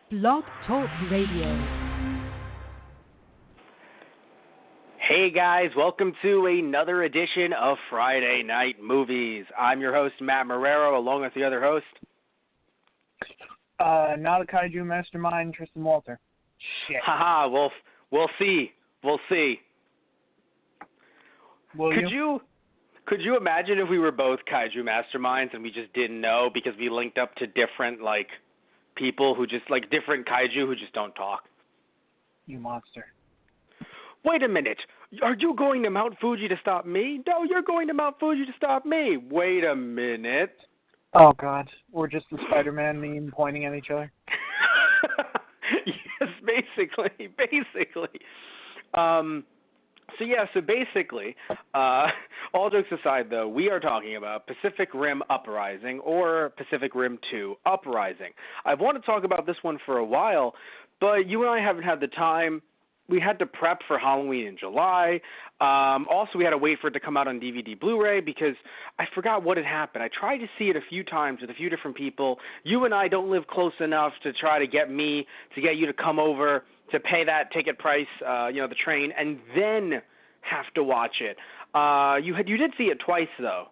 Blog Talk Radio. Hey guys, welcome to another edition of Friday Night Movies. I'm your host, Matt Marrero, along with the other host. Not a kaiju mastermind, Tristan Walter. Shit. Haha, we'll see. We'll see. Could you imagine if we were both kaiju masterminds and we just didn't know because we linked up to different, people who just, different kaiju who just don't talk? You monster. Wait a minute. Are you going to Mount Fuji to stop me? No, you're going to Mount Fuji to stop me. Wait a minute. Oh, God. We're just the Spider-Man meme pointing at each other. Yes, basically. So basically, all jokes aside, though, we are talking about Pacific Rim Uprising or Pacific Rim 2 Uprising. I've wanted to talk about this one for a while, but you and I haven't had the time. We had to prep for Halloween in July. Also, we had to wait for it to come out on DVD Blu-ray because I forgot what had happened. I tried to see it a few times with a few different people. You and I don't live close enough to try to get you to come over to pay that ticket price, the train, and then have to watch it. You did see it twice, though,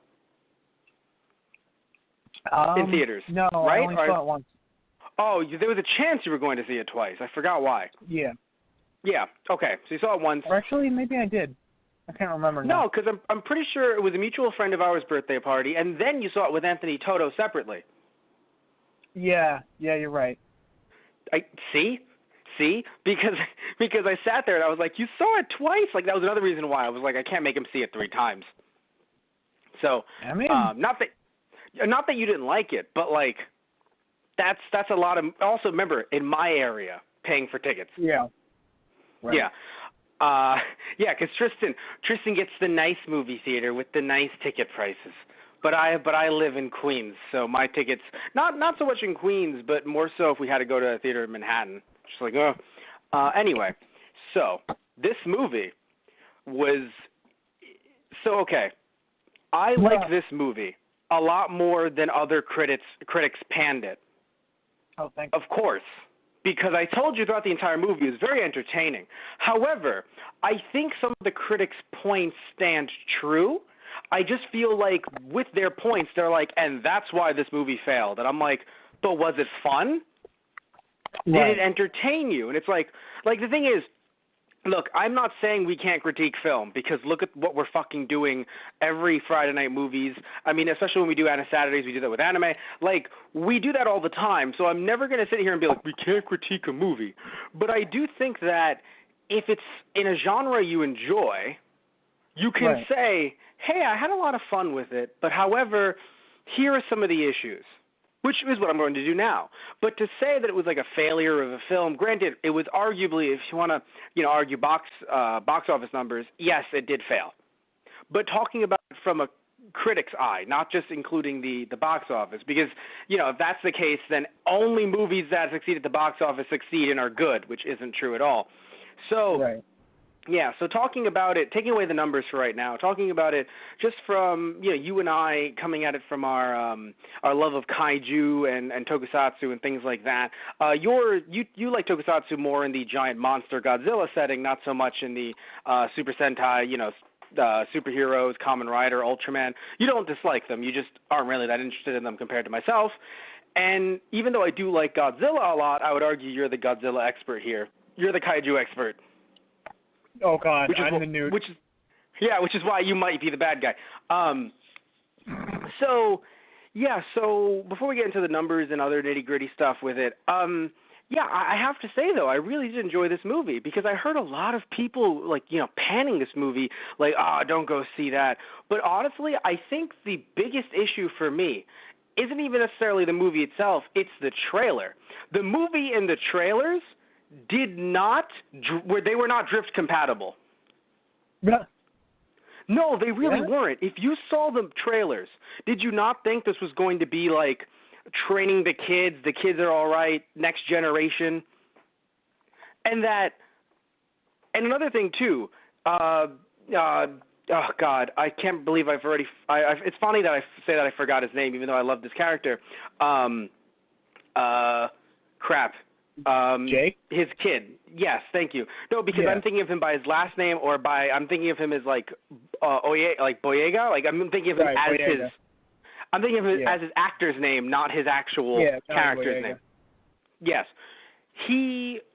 in theaters. No, right? I only saw it once. Oh, there was a chance you were going to see it twice. I forgot why. Yeah. Yeah, okay, so you saw it once. Or actually, maybe I did. I can't remember now. No, because I'm pretty sure it was a mutual friend of ours' birthday party, and then you saw it with Anthony Toto separately. Yeah, you're right. See? Because I sat there and I was like, you saw it twice? That was another reason why. I was like, I can't make him see it 3 times. So, I mean, not that you didn't like it, but, that's a lot of... Also, remember, in my area, paying for tickets. Yeah. Right. Yeah. Because Tristan gets the nice movie theater with the nice ticket prices. But I live in Queens, so my tickets, not so much in Queens, but more so if we had to go to a theater in Manhattan. Just anyway, so this movie was, okay, I like this movie a lot more than other critics panned it. Oh, thank you. Of course. Because I told you throughout the entire movie it was very entertaining. However, I think some of the critics' points stand true. I just feel like with their points, they're like, and that's why this movie failed. And I'm like, but was it fun? Right. Did it entertain you? And it's like the thing is, look, I'm not saying we can't critique film because look at what we're fucking doing every Friday night movies. I mean, especially when we do Anna Saturdays, we do that with anime. We do that all the time. So I'm never going to sit here and be like, we can't critique a movie. But I do think that if it's in a genre you enjoy, you can say, hey, I had a lot of fun with it. But however, here are some of the issues. Which is what I'm going to do now. But to say that it was like a failure of a film, granted, it was arguably, if you want to, argue box office numbers, yes, it did fail. But talking about it from a critic's eye, not just including the box office, because, if that's the case, then only movies that succeed at the box office succeed and are good, which isn't true at all. So, yeah, so talking about it, taking away the numbers for right now, talking about it just from, you and I coming at it from our love of kaiju and tokusatsu and things like that. You like tokusatsu more in the giant monster Godzilla setting, not so much in the Super Sentai, superheroes, Kamen Rider, Ultraman. You don't dislike them. You just aren't really that interested in them compared to myself. And even though I do like Godzilla a lot, I would argue you're the Godzilla expert here. You're the kaiju expert. Oh, God, I'm the nude. Which is why you might be the bad guy. So before we get into the numbers and other nitty-gritty stuff with it, I have to say, though, I really did enjoy this movie because I heard a lot of people, panning this movie, don't go see that. But honestly, I think the biggest issue for me isn't even necessarily the movie itself, it's the trailer. The movie and the trailers they were not drift compatible. Yeah. No, they really weren't. If you saw the trailers, did you not think this was going to be training the kids are all right, next generation? And another thing too, oh God, I can't believe I've already, it's funny that I say that I forgot his name even though I love this character. Crap. Jake? His kid. Yes, thank you. No, because Yeah. I'm thinking of him by his last name, or I'm thinking of him as like Boyega. Like I'm thinking of him Right, as Boyega. his. I'm thinking of him Yeah. as his actor's name, not his actual Johnny character's Boyega. name. Yes,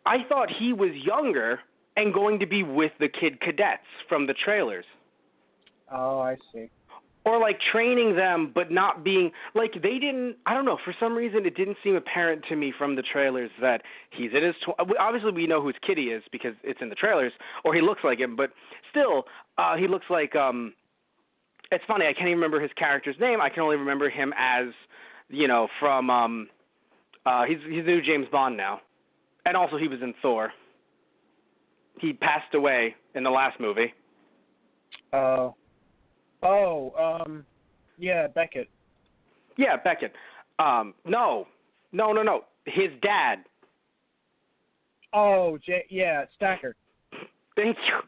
I thought he was younger and going to be with the kid cadets from the trailers. Oh, I see. Or like training them, but not being like they didn't. I don't know. For some reason, it didn't seem apparent to me from the trailers that he's in his. Obviously, we know who his kid he is because it's in the trailers, or he looks like him. But still, he looks like. It's funny. I can't even remember his character's name. I can only remember him as, from. He's the new James Bond now, and also he was in Thor. He passed away in the last movie. Yeah, Beckett. Yeah, Beckett. No. His dad. Oh, Stacker. Thank you.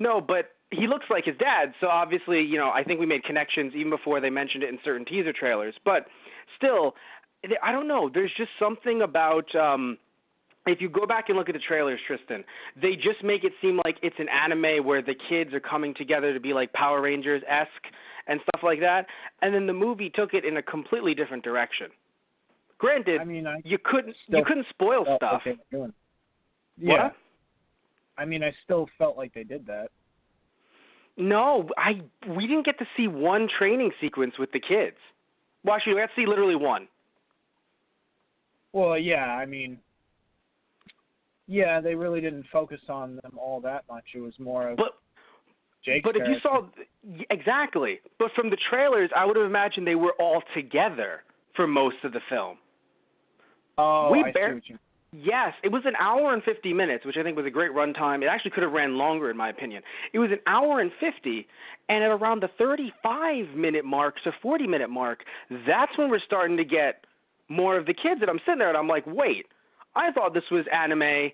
No, but he looks like his dad, so obviously, I think we made connections even before they mentioned it in certain teaser trailers. But still, I don't know. There's just something about if you go back and look at the trailers, Tristan, they just make it seem like it's an anime where the kids are coming together to be like Power Rangers-esque and stuff like that, and then the movie took it in a completely different direction. Granted, you couldn't spoil stuff. Like they were doing. Yeah. What? I still felt like they did that. No, we didn't get to see one training sequence with the kids. Well, actually, we got to see literally one. Well, yeah, yeah, they really didn't focus on them all that much. It was more of Jake's But if you saw, exactly. But from the trailers, I would have imagined they were all together for most of the film. Oh, I see what you. Yes, it was an hour and 50 minutes, which I think was a great runtime. It actually could have ran longer, in my opinion. It was an hour and 50, and at around the 35-minute mark to 40-minute mark, that's when we're starting to get more of the kids. And I'm sitting there, and I'm like, wait, I thought this was anime.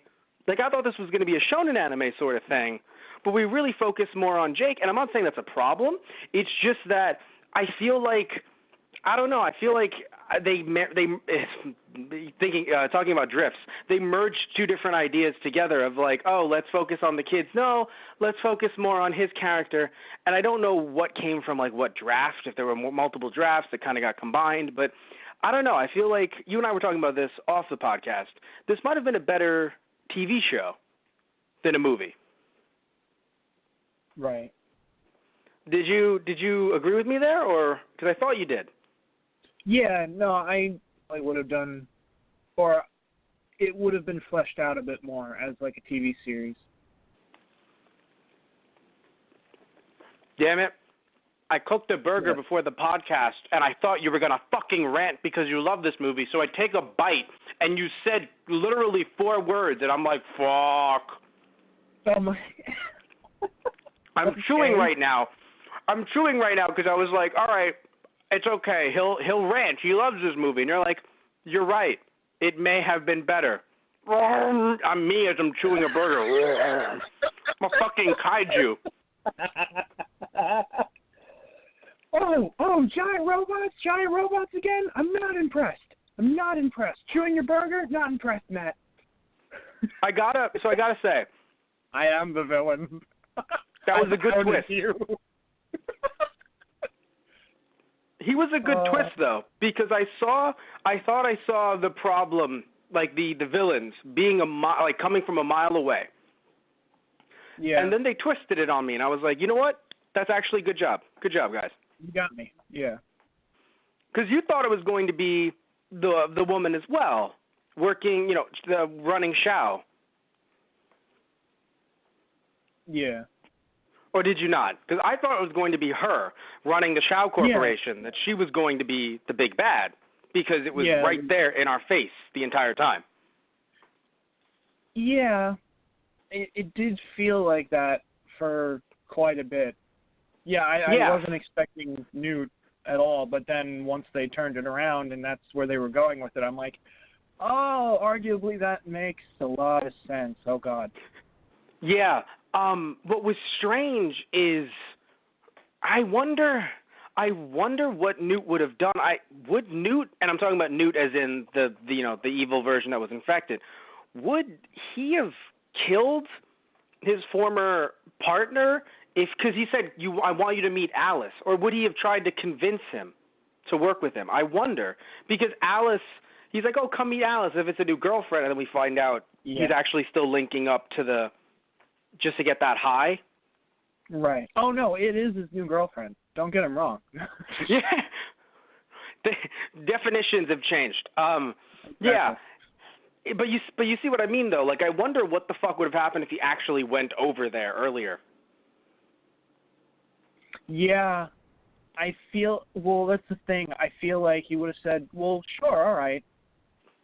Like, I thought this was going to be a shonen anime sort of thing. But we really focus more on Jake, and I'm not saying that's a problem. It's just that I feel like, I don't know, I feel like talking about drifts, they merged two different ideas together of like, oh, let's focus on the kids. No, let's focus more on his character. And I don't know what came from like what draft, if there were multiple drafts that kind of got combined, but I don't know. I feel like you and I were talking about this off the podcast. This might have been a better TV show than a movie. Right. Did you agree with me there, or because I thought you did? Yeah, no, I would have done, or it would have been fleshed out a bit more as like a TV series. Damn it. I cooked a burger before the podcast, and I thought you were going to fucking rant because you love this movie, so I take a bite, and you said literally 4 words, and I'm like, fuck. Oh my. I'm chewing right now. I'm chewing right now because I was like, all right, it's okay. He'll rant. He loves this movie. And you're like, you're right. It may have been better. I'm me as I'm chewing a burger. I'm a fucking kaiju. Oh, giant robots again? I'm not impressed. Chewing your burger? Not impressed, Matt. I gotta say. I am the villain. That was a good twist. You. He was a good twist, though, because I thought I saw the problem, like the villains being coming from a mile away. Yeah. And then they twisted it on me, and I was like, you know what? That's actually good job. Good job, guys. You got me. Yeah. Because you thought it was going to be the woman as well, working, running Shao. Yeah. Or did you not? Because I thought it was going to be her running the Shao Corporation, that she was going to be the big bad, because it was right there in our face the entire time. Yeah. It did feel like that for quite a bit. Yeah, I wasn't expecting Newt at all, but then once they turned it around and that's where they were going with it, I'm like, oh, arguably that makes a lot of sense. Oh, God. Yeah. What was strange is I wonder I wonder what Newt would have done. Would Newt, and I'm talking about Newt as in the evil version that was infected, would he have killed his former partner because he said I want you to meet Alice, or would he have tried to convince him to work with him? I wonder, because Alice, he's like, oh, come meet Alice if it's a new girlfriend, and then we find out he's actually still linking up to just to get that high. Right. Oh no, it is his new girlfriend. Don't get him wrong. Yeah. The definitions have changed. Exactly. Yeah. But you see what I mean though? Like, I wonder what the fuck would have happened if he actually went over there earlier. Yeah. That's the thing. I feel like he would have said, well, sure, all right.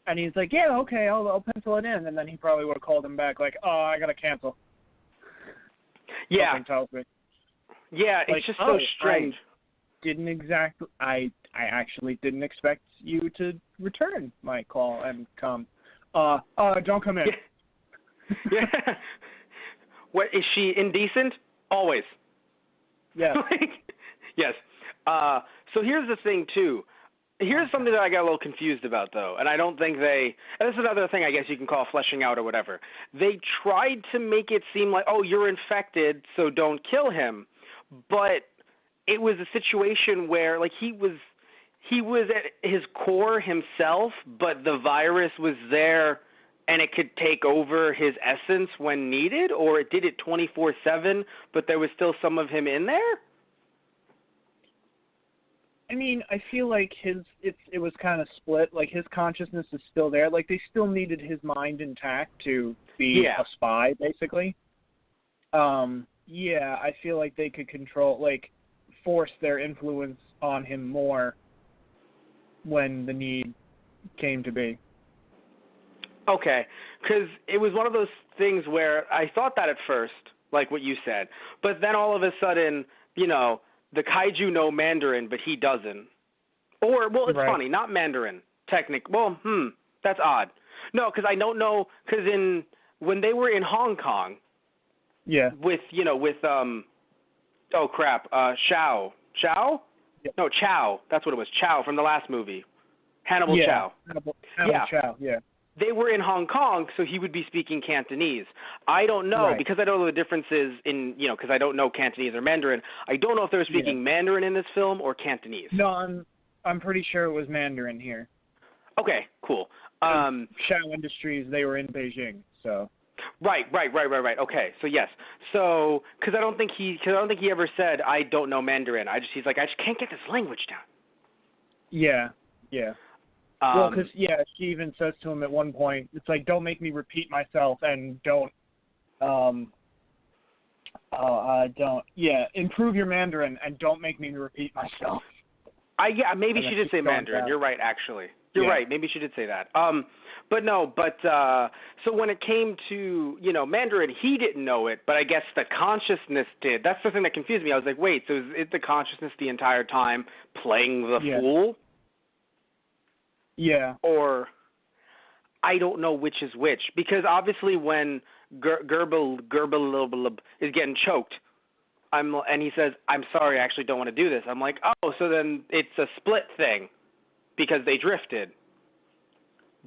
And he's like, yeah, okay, I'll pencil it in. And then he probably would have called him back like, oh, I got to cancel. Yeah. Something tells me. Yeah, it's just so strange. I actually didn't expect you to return my call and come. Don't come in. Yeah. What, is she indecent? Always. Yeah. Yes. So here's the thing too. Here's something that I got a little confused about though, and I don't think and this is another thing I guess you can call fleshing out or whatever. They tried to make it seem like, oh, you're infected, so don't kill him. But it was a situation where, like, he was at his core himself, but the virus was there and it could take over his essence when needed, or it did it 24/7, but there was still some of him in there? I mean, I feel like it was kind of split. Like, his consciousness is still there. Like, they still needed his mind intact to be a spy, basically. Yeah, I feel like they could force their influence on him more when the need came to be. Okay, because it was one of those things where I thought that at first, like what you said, but then all of a sudden, the kaiju know Mandarin, but he doesn't. Or, well, it's funny, not Mandarin, that's odd. No, because I don't know, because when they were in Hong Kong, Shao? Yeah. No, Chow. That's what it was. Chow from the last movie. Hannibal Chow. Hannibal Chow, yeah. They were in Hong Kong, so he would be speaking Cantonese. I don't know, because I don't know the differences because I don't know Cantonese or Mandarin. I don't know if they were speaking Mandarin in this film or Cantonese. No, I'm pretty sure it was Mandarin here. Okay, cool. Shao Industries, they were in Beijing, so. Right. Okay, so yes. So, because I don't think he ever said I don't know Mandarin. He's like, I just can't get this language down. Yeah. Well, because she even says to him at one point, it's like, don't make me repeat myself, and improve your Mandarin, and don't make me repeat myself. Maybe she did say Mandarin. You're right, actually. You're right. Maybe she did say that. So when it came to, Mandarin, he didn't know it, but I guess the consciousness did. That's the thing that confused me. I was like, wait, so is the consciousness the entire time playing the fool? Yeah. Or I don't know which is which, because obviously when Gerbil is getting choked, and he says, I'm sorry, I actually don't want to do this. I'm like, oh, so then it's a split thing because they drifted.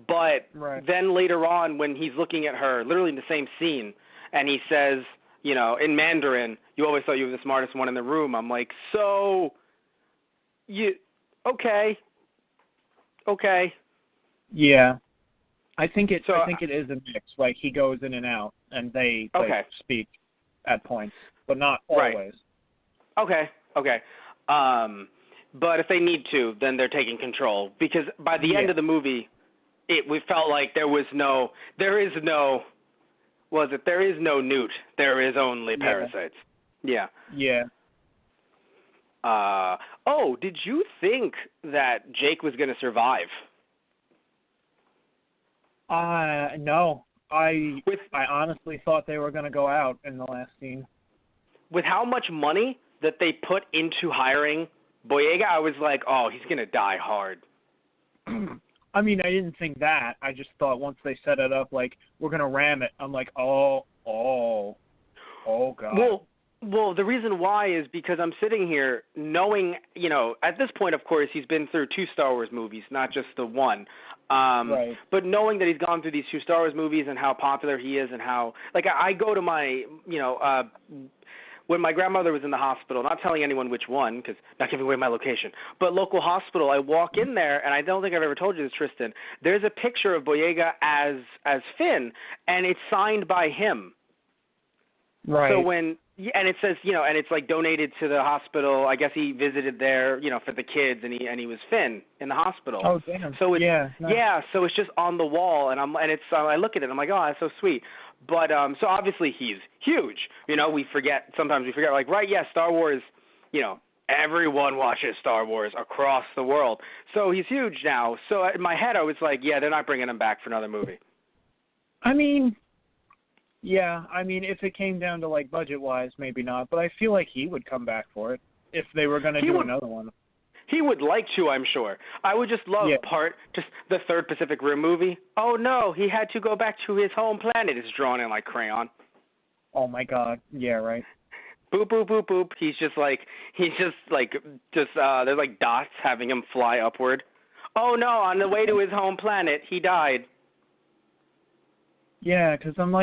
But then later on when he's looking at her, literally in the same scene, and he says, in Mandarin, you always thought you were the smartest one in the room. I'm like, so, okay. Yeah. I think it is a mix. Like, he goes in and out, and they speak at points, but not always. Okay. But if they need to, then they're taking control. Because by the end of the movie, we felt like there is no Newt. There is only parasites. Yeah. Yeah. Did you think that Jake was going to survive? No. I honestly thought they were going to go out in the last scene. With how much money that they put into hiring Boyega, I was like, oh, he's going to die hard. I mean, I didn't think that. I just thought once they set it up, like, we're going to ram it, I'm like, oh, God. Well, Well, the reason why is because I'm sitting here knowing, at this point, of course, he's been through 2 Star Wars movies, not just the one. Right. But knowing that he's gone through these 2 Star Wars movies and how popular he is and how, like, I go to my, when my grandmother was in the hospital, not telling anyone which one, because not giving away my location, but local hospital, I walk in there, and I don't think I've ever told you this, Tristan, there's a picture of Boyega as Finn, and it's signed by him. Right. So and it says, and it's like donated to the hospital. I guess he visited there, for the kids, and he was Finn in the hospital. Oh damn. So it's, nice. yeah, so it's just on the wall, and I look at it, I'm like, oh, that's so sweet. But so obviously he's huge. Sometimes we forget, like, right? Yeah, Star Wars. Everyone watches Star Wars across the world, so he's huge now. So in my head, I was like, yeah, they're not bringing him back for another movie. I mean, yeah, if it came down to, like, budget-wise, maybe not. But I feel like he would come back for it if they were going to do another one. He would like to, I'm sure. I would just love just the third Pacific Rim movie. Oh, no, he had to go back to his home planet. It's drawn in, like, crayon. Oh, my God. Yeah, right. Boop, boop, boop, boop. There's, like, dots having him fly upward. Oh, no, on the way to his home planet, he died. Yeah, because I'm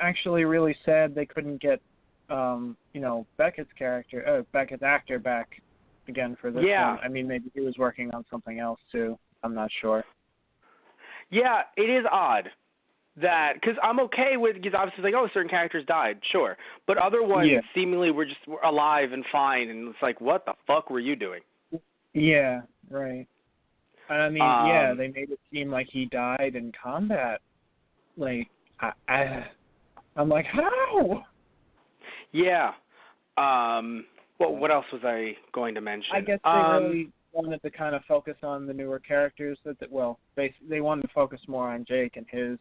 actually really sad they couldn't get, Beckett's actor back again for this one. I mean, maybe he was working on something else too. I'm not sure. Yeah, it is odd that, because I'm okay with, because obviously like, oh, certain characters died, sure, but other ones seemingly were just alive and fine, and it's like, what the fuck were you doing? Yeah, right. I mean, they made it seem like he died in combat. Like, I'm like, how? Yeah. Well, what else was I going to mention? I guess they really wanted to kind of focus on the newer characters. They wanted to focus more on Jake and his,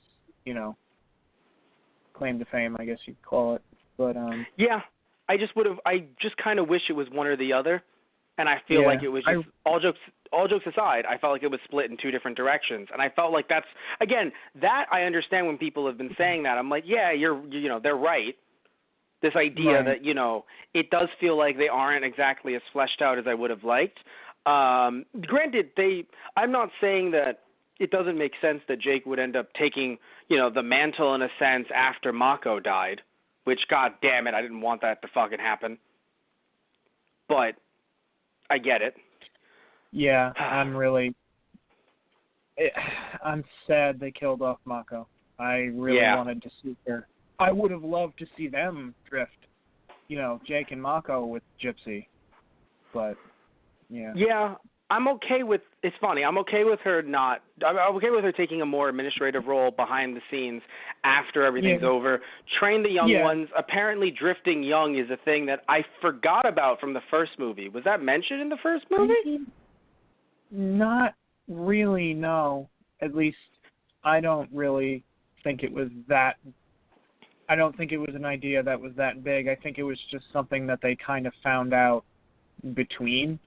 claim to fame, I guess you'd call it. But yeah, I just kind of wish it was one or the other, and I feel like it was just all jokes aside, I felt like it was split in 2 different directions, and I felt like that's, again, that I understand when people have been saying that. I'm like, yeah, they're right. This idea that, it does feel like they aren't exactly as fleshed out as I would have liked. Granted, I'm not saying that it doesn't make sense that Jake would end up taking, the mantle in a sense after Mako died, which, god damn it, I didn't want that to fucking happen. But I get it. Yeah, I'm sad they killed off Mako. I really wanted to see her. I would have loved to see them drift, Jake and Mako with Gypsy. But, yeah. Yeah, I'm okay with, it's funny, I'm okay with her taking a more administrative role behind the scenes after everything's over. Train the young ones. Apparently drifting young is a thing that I forgot about from the first movie. Was that mentioned in the first movie? Not really, no. At least I don't really think it was that. I don't think it was an idea that was that big. I think it was just something that they kind of found out between,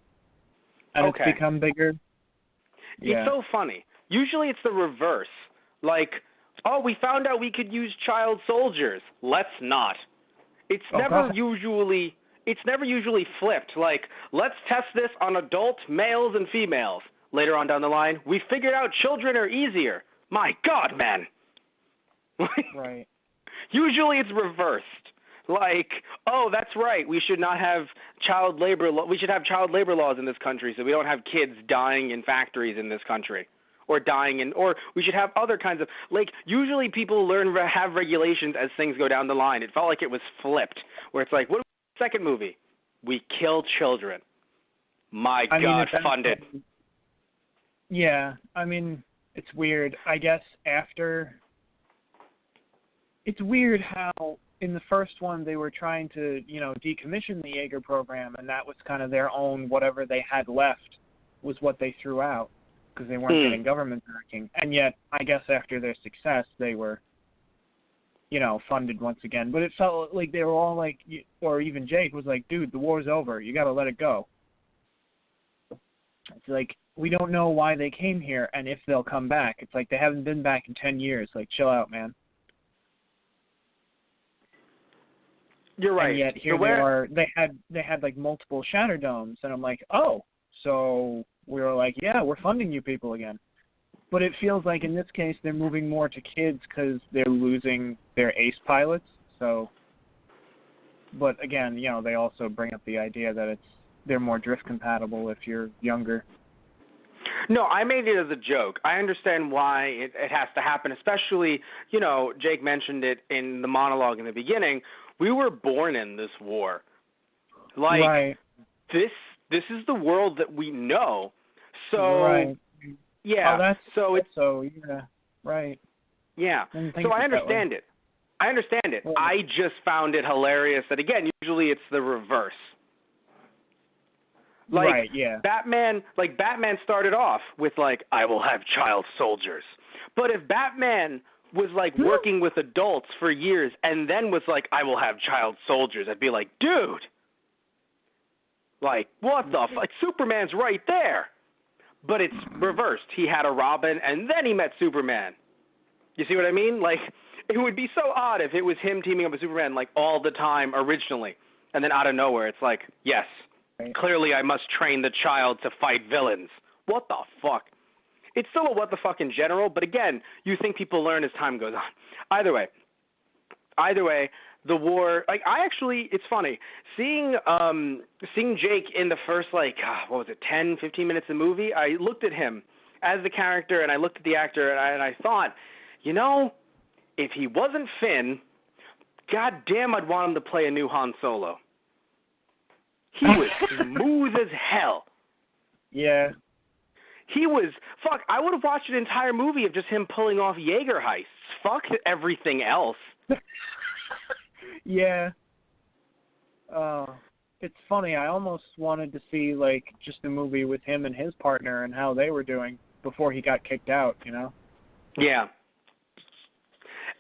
and it's become bigger. It's so funny. Usually it's the reverse. Like, oh, we found out we could use child soldiers. Let's not. It's never usually flipped. Like, let's test this on adult males and females. Later on down the line, we figured out children are easier. My God, man. Right. Usually it's reversed. Like, oh, that's right. We should not have child labor. We should have child labor laws in this country so we don't have kids dying in factories in this country, or we should have other kinds of, like, usually people have regulations as things go down the line. It felt like it was flipped, where it's like, what was the second movie? We kill children. My God, funded. Yeah, I mean, it's weird. I guess it's weird how in the first one they were trying to, decommission the Jaeger program, and that was kind of their own, whatever they had left was what they threw out because they weren't getting government backing. And yet, I guess after their success, they were, funded once again. But it felt like they were all like, or even Jake was like, dude, the war's over. You got to let it go. It's like, we don't know why they came here and if they'll come back. It's like they haven't been back in 10 years. Like, chill out, man. You're right. And yet here they are. They had like multiple Shatter Domes, and I'm like, oh, so we were like, yeah, we're funding you people again. But it feels like in this case they're moving more to kids because they're losing their ace pilots. So, but again, they also bring up the idea that they're more drift compatible if you're younger. No, I made it as a joke. I understand why it has to happen, especially, Jake mentioned it in the monologue in the beginning. We were born in this war. Like, right. This is the world that we know. So, right. Yeah. Yeah. Right. Yeah. So I understand it. Right. I just found it hilarious that, again, usually it's the reverse. Like, right, yeah. Batman started off with, I will have child soldiers. But if Batman was, working with adults for years and then was like, I will have child soldiers, I'd be like, dude, what the fuck? Superman's right there. But it's reversed. He had a Robin, and then he met Superman. You see what I mean? It would be so odd if it was him teaming up with Superman, all the time originally. And then out of nowhere, it's like, yes, clearly I must train the child to fight villains. What the fuck? It's still a what the fuck in general, but again, you think people learn as time goes on. Either way, the war, it's funny. Seeing Jake in the first, 10, 15 minutes of the movie, I looked at him as the character, and I looked at the actor, and I thought, if he wasn't Finn, goddamn, I'd want him to play a new Han Solo. He was smooth as hell. Yeah. He was, I would have watched an entire movie of just him pulling off Jaeger heists. Fuck everything else. Yeah. It's funny. I almost wanted to see, just a movie with him and his partner and how they were doing before he got kicked out, Yeah.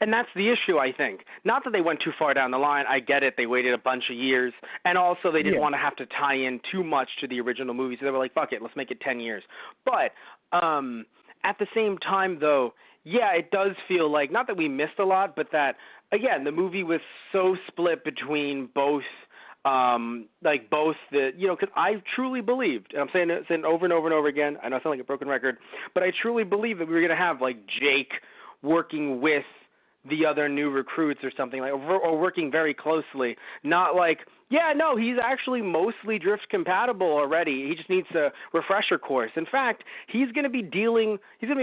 And that's the issue, I think. Not that they went too far down the line. I get it. They waited a bunch of years. And also they didn't want to have to tie in too much to the original movie. So they were like, fuck it, let's make it 10 years. But at the same time, though, yeah, it does feel like, not that we missed a lot, but that, again, the movie was so split between both, both the, because I truly believed, and I'm saying it over and over and over again, I know I sound like a broken record, but I truly believe that we were going to have, Jake working with the other new recruits or something, or working very closely. Not he's actually mostly drift compatible already. He just needs a refresher course. In fact, he's going to be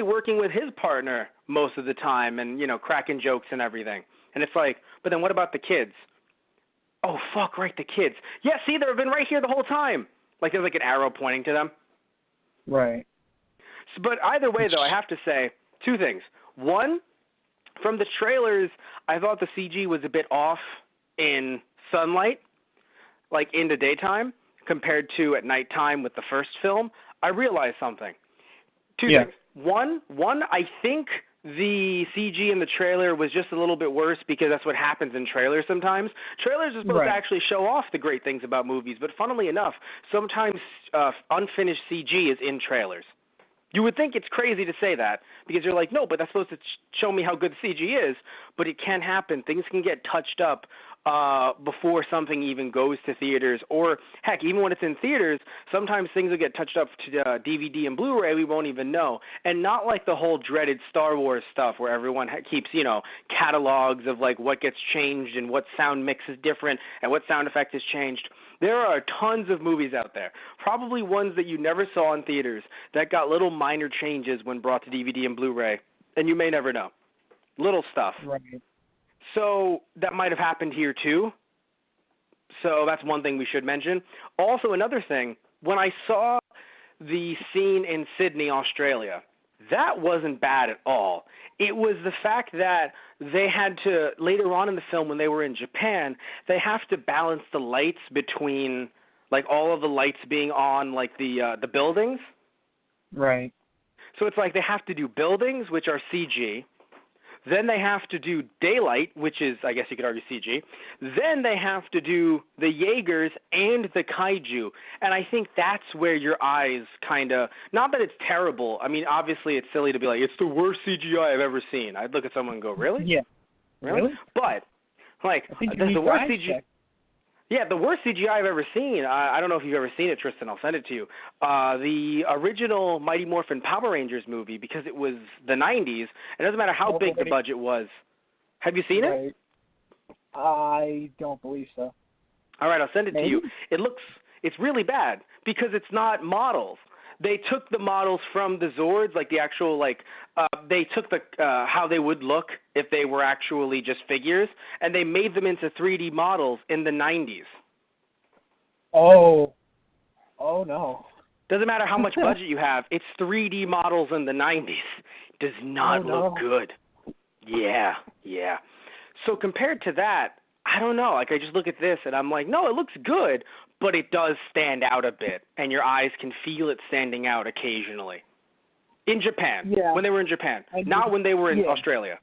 working with his partner most of the time and, cracking jokes and everything. And it's but then what about the kids? Oh, fuck, right, the kids. Yeah, see, they've been right here the whole time. There's an arrow pointing to them. Right. So, but either way, though, I have to say two things. One, from the trailers, I thought the CG was a bit off in sunlight, in the daytime, compared to at nighttime with the first film. I realized something. Two things. One, I think the CG in the trailer was just a little bit worse because that's what happens in trailers sometimes. Trailers are supposed to actually show off the great things about movies, but funnily enough, sometimes unfinished CG is in trailers. You would think it's crazy to say that because you're like, no, but that's supposed to show me how good the CG is, but it can happen. Things can get touched up before something even goes to theaters, or heck, even when it's in theaters, sometimes things will get touched up to DVD and Blu-ray, we won't even know. And not like the whole dreaded Star Wars stuff where everyone keeps, catalogs of what gets changed and what sound mix is different and what sound effect is changed. There are tons of movies out there, probably ones that you never saw in theaters, that got little minor changes when brought to DVD and Blu-ray, and you may never know. Little stuff. Right. So that might have happened here too. So that's one thing we should mention. Also, another thing, when I saw the scene in Sydney, Australia, that wasn't bad at all. It was the fact that they had to, later on in the film when they were in Japan, they have to balance the lights between, all of the lights being on, the buildings. Right. So it's they have to do buildings, which are CG. Then they have to do daylight, which is, I guess you could argue, CG. Then they have to do the Jaegers and the kaiju. And I think that's where your eyes kind of, not that it's terrible. I mean, obviously it's silly to be it's the worst CGI I've ever seen. I'd look at someone and go, really? Yeah. Really? But, I think the worst CGI. Yeah, the worst CGI I've ever seen. I don't know if you've ever seen it, Tristan. I'll send it to you. The original Mighty Morphin Power Rangers movie, because it was the 90s. It doesn't matter how big the budget was. Have you seen it? I don't believe so. All right, I'll send it to you. It's really bad because it's not models. They took the models from the Zords, like the actual, they took the how they would look if they were actually just figures, and they made them into 3D models in the 90s. Oh no. Doesn't matter how much budget you have. It's 3D models in the 90s. Does not look good. Yeah. So compared to that, I don't know. Like, I just look at this and I'm like, no, it looks good, but it does stand out a bit, and your eyes can feel it standing out occasionally. In Japan, when they were in Japan, not when they were in Australia.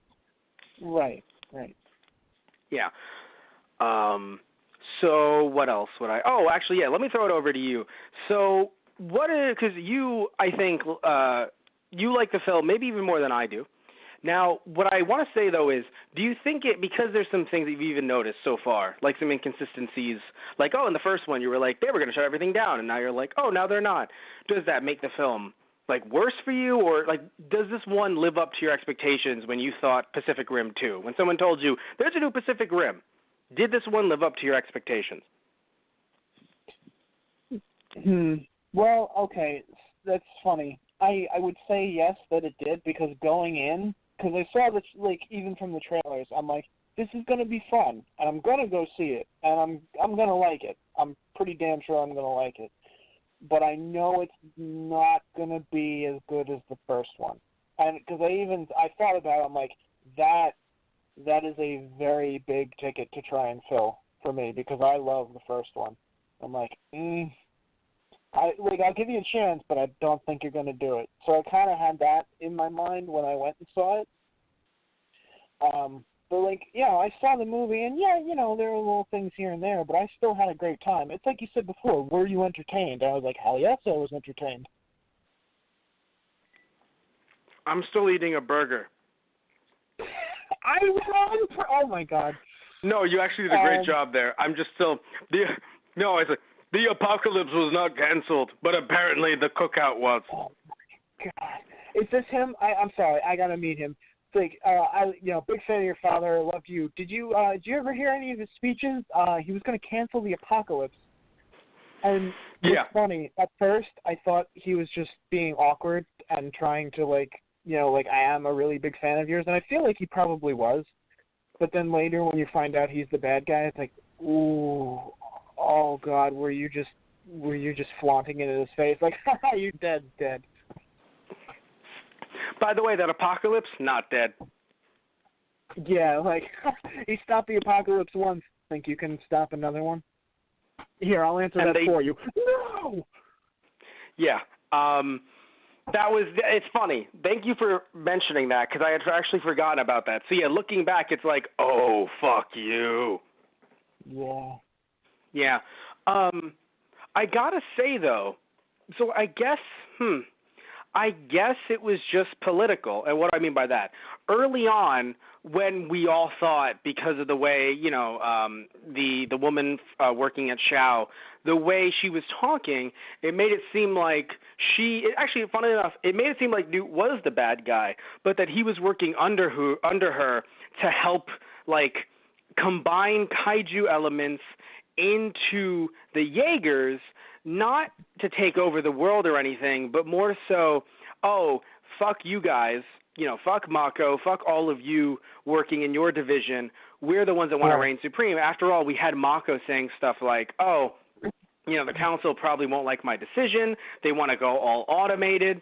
Right. Yeah. So what else would I? Oh, actually, yeah. Let me throw it over to you. So because you, I think, you like the film maybe even more than I do. Now, what I want to say, though, is do you think because there's some things that you've even noticed so far, like some inconsistencies, like, in the first one you were like, they were going to shut everything down, and now you're like, now they're not. Does that make the film, worse for you? Or, does this one live up to your expectations when you thought Pacific Rim 2? When someone told you, there's a new Pacific Rim, did this one live up to your expectations? Well, okay, that's funny. I would say yes that it did, because going in, because I saw this, even from the trailers, I'm like, this is going to be fun, and I'm going to go see it, and I'm going to like it. I'm pretty damn sure I'm going to like it. But I know it's not going to be as good as the first one. And because I thought about it, I'm like, that is a very big ticket to try and fill for me, because I love the first one. I'm like, I'll give you a chance, but I don't think you're going to do it. So I kind of had that in my mind when I went and saw it. But I saw the movie, and there were little things here and there, but I still had a great time. It's like you said before, were you entertained? I was like, hell yes, I was entertained. I'm still eating a burger. Oh my God. No, you actually did a great job there. I'm just still the apocalypse was not canceled, but apparently the cookout was. Oh my God. Is this him? I'm sorry, I gotta meet him. It's big fan of your father. Loved you. Did you ever hear any of his speeches? He was gonna cancel the apocalypse. And it's funny. At first, I thought he was just being awkward and trying to I am a really big fan of yours, and I feel like he probably was. But then later, when you find out he's the bad guy, it's like, ooh, oh God, were you just flaunting it in his face? Like, haha, you dead. By the way, that apocalypse, not dead. Yeah, he stopped the apocalypse once. Think you can stop another one? Here, I'll answer that for you. No! Yeah. It's funny. Thank you for mentioning that, because I had actually forgotten about that. So, yeah, looking back, it's like, oh, fuck you. Yeah. Yeah. I gotta say, though, so I guess it was just political. And what do I mean by that? Early on, when we all thought, because of the way, the woman working at Shao, the way she was talking, it made it seem like funny enough, it made it seem like Newt was the bad guy, but that he was working under her to help, combine kaiju elements into the Jaegers, not to take over the world or anything, but more so, fuck you guys, fuck Mako, fuck all of you working in your division. We're the ones that want to reign supreme. After all, we had Mako saying stuff like, the council probably won't like my decision. They want to go all automated.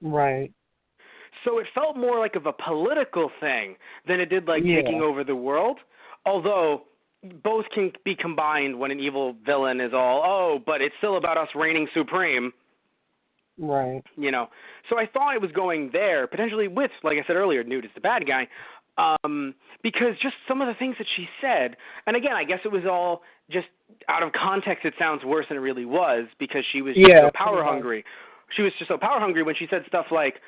Right. So it felt more like of a political thing than it did taking over the world, although both can be combined when an evil villain is but it's still about us reigning supreme. Right. So I thought it was going there, potentially with, like I said earlier, Newt is the bad guy, because just some of the things that she said, and again, I guess it was all just out of context, it sounds worse than it really was, because she was just so power hungry. She was just so power hungry when she said stuff like,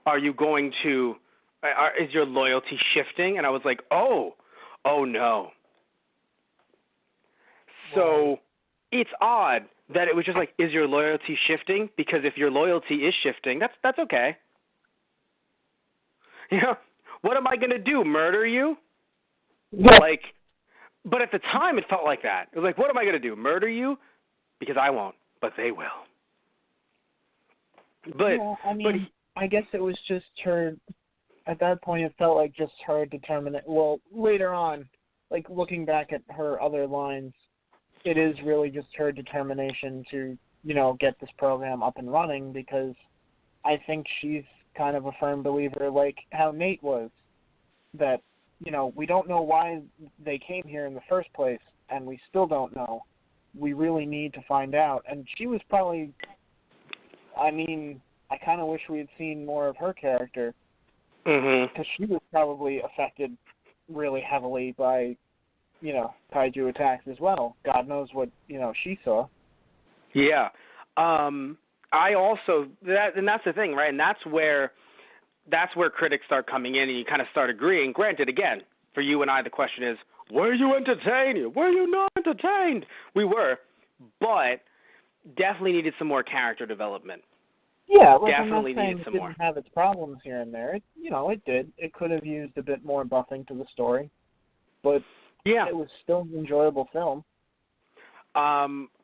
are you going to, is your loyalty shifting? And I was like, oh no. So it's odd that it was just like, is your loyalty shifting? Because if your loyalty is shifting, that's okay. You know, what am I going to do, murder you? Yeah. Like, but at the time it felt like that. It was like, what am I going to do, murder you? Because I won't, but they will. But, yeah, I mean, I guess it was just her, at that point it felt like just her determination. Well, later on, like looking back at her other lines, it is really just her determination to, you know, get this program up and running, because I think she's kind of a firm believer, like how Nate was, that, you know, we don't know why they came here in the first place, and we still don't know. We really need to find out. And she was probably, I mean, I kind of wish we had seen more of her character, because she was probably affected really heavily by, you know, kaiju attacks as well. God knows what, you know, she saw. Yeah. I also, and that's the thing, right? And that's where critics start coming in and you kind of start agreeing. Granted, again, for you and I, the question is, were you entertained? Were you not entertained? We were, but definitely needed some more character development. Yeah, like definitely I'm not saying needed some it more. didn't have its problems here and there. It, you know, it did. It could have used a bit more buffing to the story, but yeah, it was still an enjoyable film.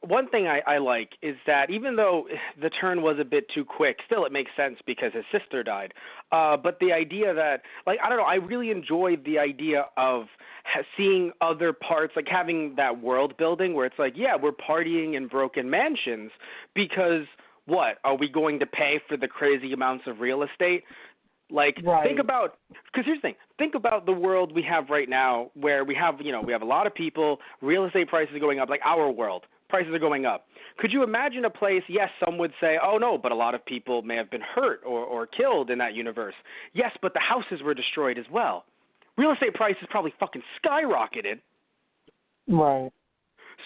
One thing I like is that even though the turn was a bit too quick, still it makes sense because his sister died. But the idea that, like, I don't know, I really enjoyed the idea of seeing other parts, like having that world building where it's like, yeah, we're partying in broken mansions because what? Are we going to pay for the crazy amounts of real estate? Like, think about, because here's the thing, think about the world we have right now where we have, you know, we have a lot of people, real estate prices are going up, like our world, prices are going up. Could you imagine a place, yes, some would say, oh no, but a lot of people may have been hurt or killed in that universe. Yes, but the houses were destroyed as well. Real estate prices probably fucking skyrocketed. Right.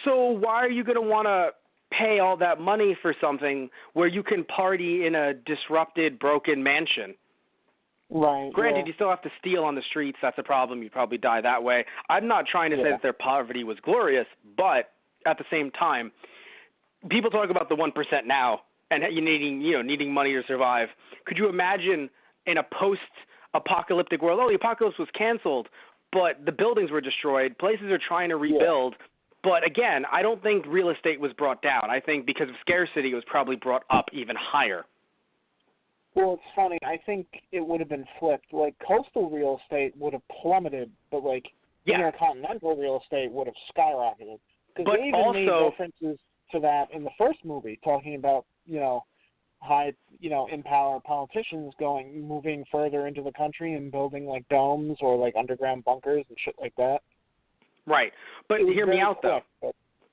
So why are you going to want to pay all that money for something where you can party in a disrupted, broken mansion? Right. Granted, you still have to steal on the streets. That's a problem. You'd probably die that way. I'm not trying to say that their poverty was glorious, but at the same time, people talk about the 1% now and you needing money to survive. Could you imagine in a post-apocalyptic world? Oh, the apocalypse was canceled, but the buildings were destroyed. Places are trying to rebuild. But again, I don't think real estate was brought down. I think because of scarcity, it was probably brought up even higher. Well, it's funny. I think it would have been flipped. Like, coastal real estate would have plummeted, but, like, intercontinental real estate would have skyrocketed. Because they even made references to that in the first movie, talking about, you know, high, you know, in power politicians moving further into the country and building, like, domes or, like, underground bunkers and shit like that. Right. But hear me out, though.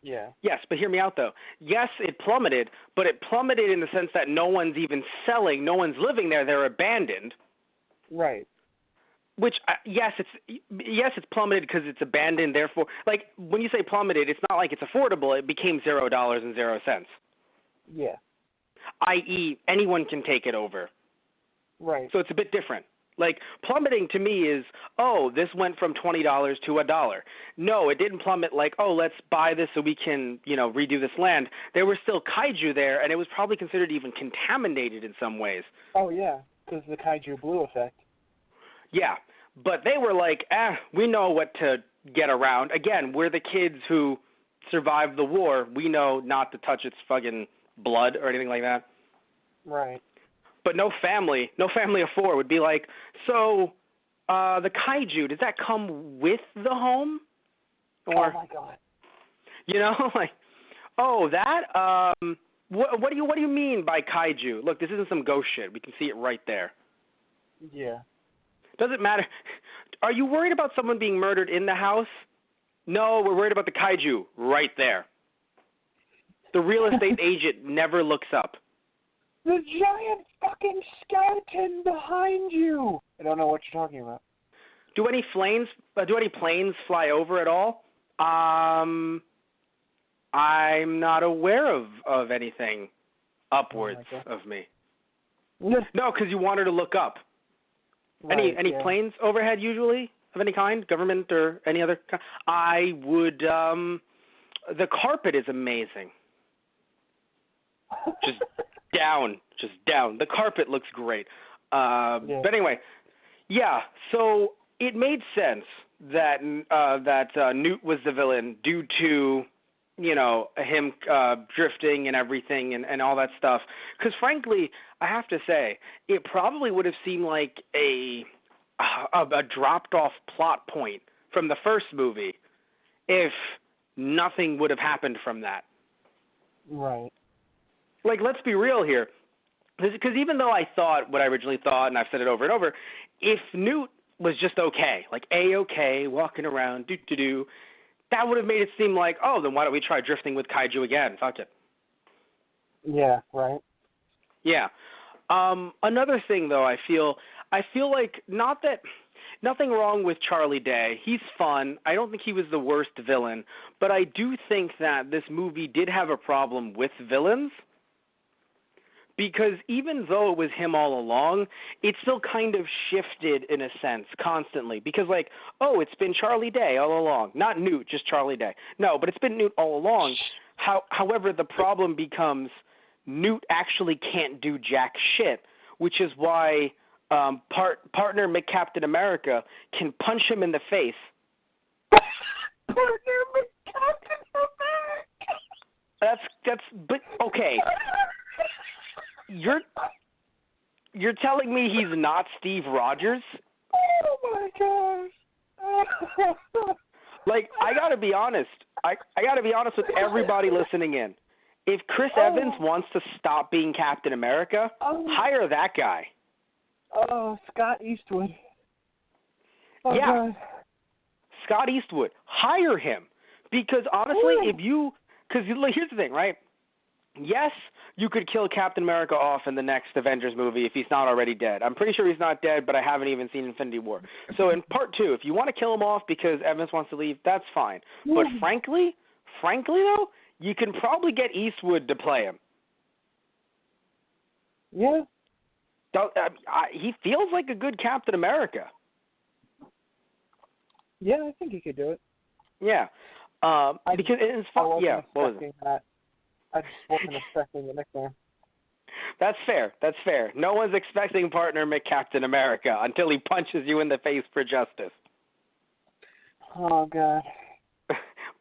Yeah. Yes, but hear me out, though. Yes, it plummeted, but it plummeted in the sense that no one's even selling, no one's living there, they're abandoned. Right. Which, yes, it's plummeted because it's abandoned, therefore, like, when you say plummeted, it's not like it's affordable, it became $0.00. Yeah. I.e., anyone can take it over. Right. So it's a bit different. Like, plummeting to me is, oh, this went from $20 to $1. No, it didn't plummet like, oh, let's buy this so we can, you know, redo this land. There were still kaiju there, and it was probably considered even contaminated in some ways. Oh, yeah, because the kaiju blue effect. Yeah, but they were like, we know what to get around. Again, we're the kids who survived the war. We know not to touch its fucking blood or anything like that. Right. But no family of four would be like, so the kaiju, does that come with the home? Or, oh, my God. You know, like, oh, that, what do you mean by kaiju? Look, this isn't some ghost shit. We can see it right there. Yeah. Doesn't matter. Are you worried about someone being murdered in the house? No, we're worried about the kaiju right there. The real estate agent never looks up. The giant fucking skeleton behind you. I don't know what you're talking about. Do any planes fly over at all? I'm not aware of anything upwards of me. No, because you want her to look up. Right, any planes overhead usually of any kind, government or any other kind? I would the carpet is amazing. Just down. The carpet looks great. But anyway, yeah. So it made sense that Newt was the villain due to him drifting and everything and all that stuff. Because frankly, I have to say, it probably would have seemed like a dropped off plot point from the first movie if nothing would have happened from that. Right. Like, let's be real here. Because even though I thought what I originally thought, and I've said it over and over, if Newt was just okay, like A-okay, walking around, do-do-do, that would have made it seem like, oh, then why don't we try drifting with kaiju again? Fuck it. Yeah, right. Yeah. Another thing, though, I feel like nothing wrong with Charlie Day. He's fun. I don't think he was the worst villain, but I do think that this movie did have a problem with villains. Because even though it was him all along, it still kind of shifted in a sense constantly. Because like, oh, it's been Charlie Day all along. Not Newt, just Charlie Day. No, but it's been Newt all along. However, the problem becomes Newt actually can't do jack shit, which is why partner McCaptain America can punch him in the face. Partner McCaptain America! But okay. You're telling me he's not Steve Rogers? Oh my gosh! Like, I gotta be honest. I gotta be honest with everybody listening in. If Chris Evans wants to stop being Captain America, hire that guy. Oh, Scott Eastwood. Oh, yeah, God. Scott Eastwood. Hire him because honestly, because here's the thing, right? Yes, you could kill Captain America off in the next Avengers movie if he's not already dead. I'm pretty sure he's not dead, but I haven't even seen Infinity War. So in part 2, if you want to kill him off because Evans wants to leave, that's fine. But frankly though, you can probably get Eastwood to play him. Yeah. He feels like a good Captain America. Yeah, I think he could do it. Yeah. Because it's fun. Yeah, what was it? I just wasn't expecting the nickname. That's fair. No one's expecting partner McCaptain America until he punches you in the face for justice. Oh, God.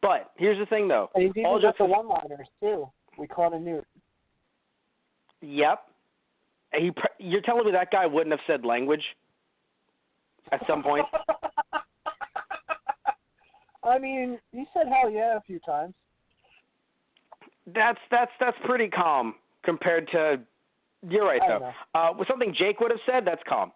But here's the thing, though. And he's even got the one-liners, too. We caught a Newt. Yep. You're telling me that guy wouldn't have said language at some point? I mean, he said hell yeah a few times. That's pretty calm compared to. You're right though. With something Jake would have said, that's calm.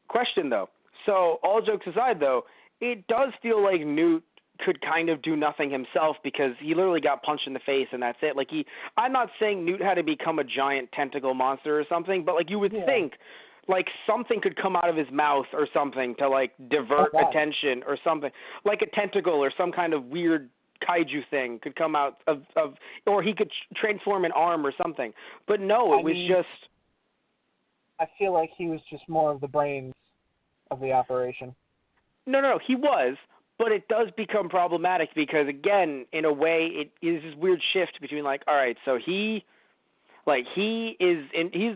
Question though. So all jokes aside though, it does feel like Newt could kind of do nothing himself because he literally got punched in the face and that's it. Like I'm not saying Newt had to become a giant tentacle monster or something, but like you would think like something could come out of his mouth or something to like divert attention or something. Like a tentacle or some kind of weird kaiju thing could come out of or he could transform an arm or something. But no, it was just. I feel like he was just more of the brains of the operation. No, he was, but it does become problematic because again, in a way, it is this weird shift between like, all right, so he's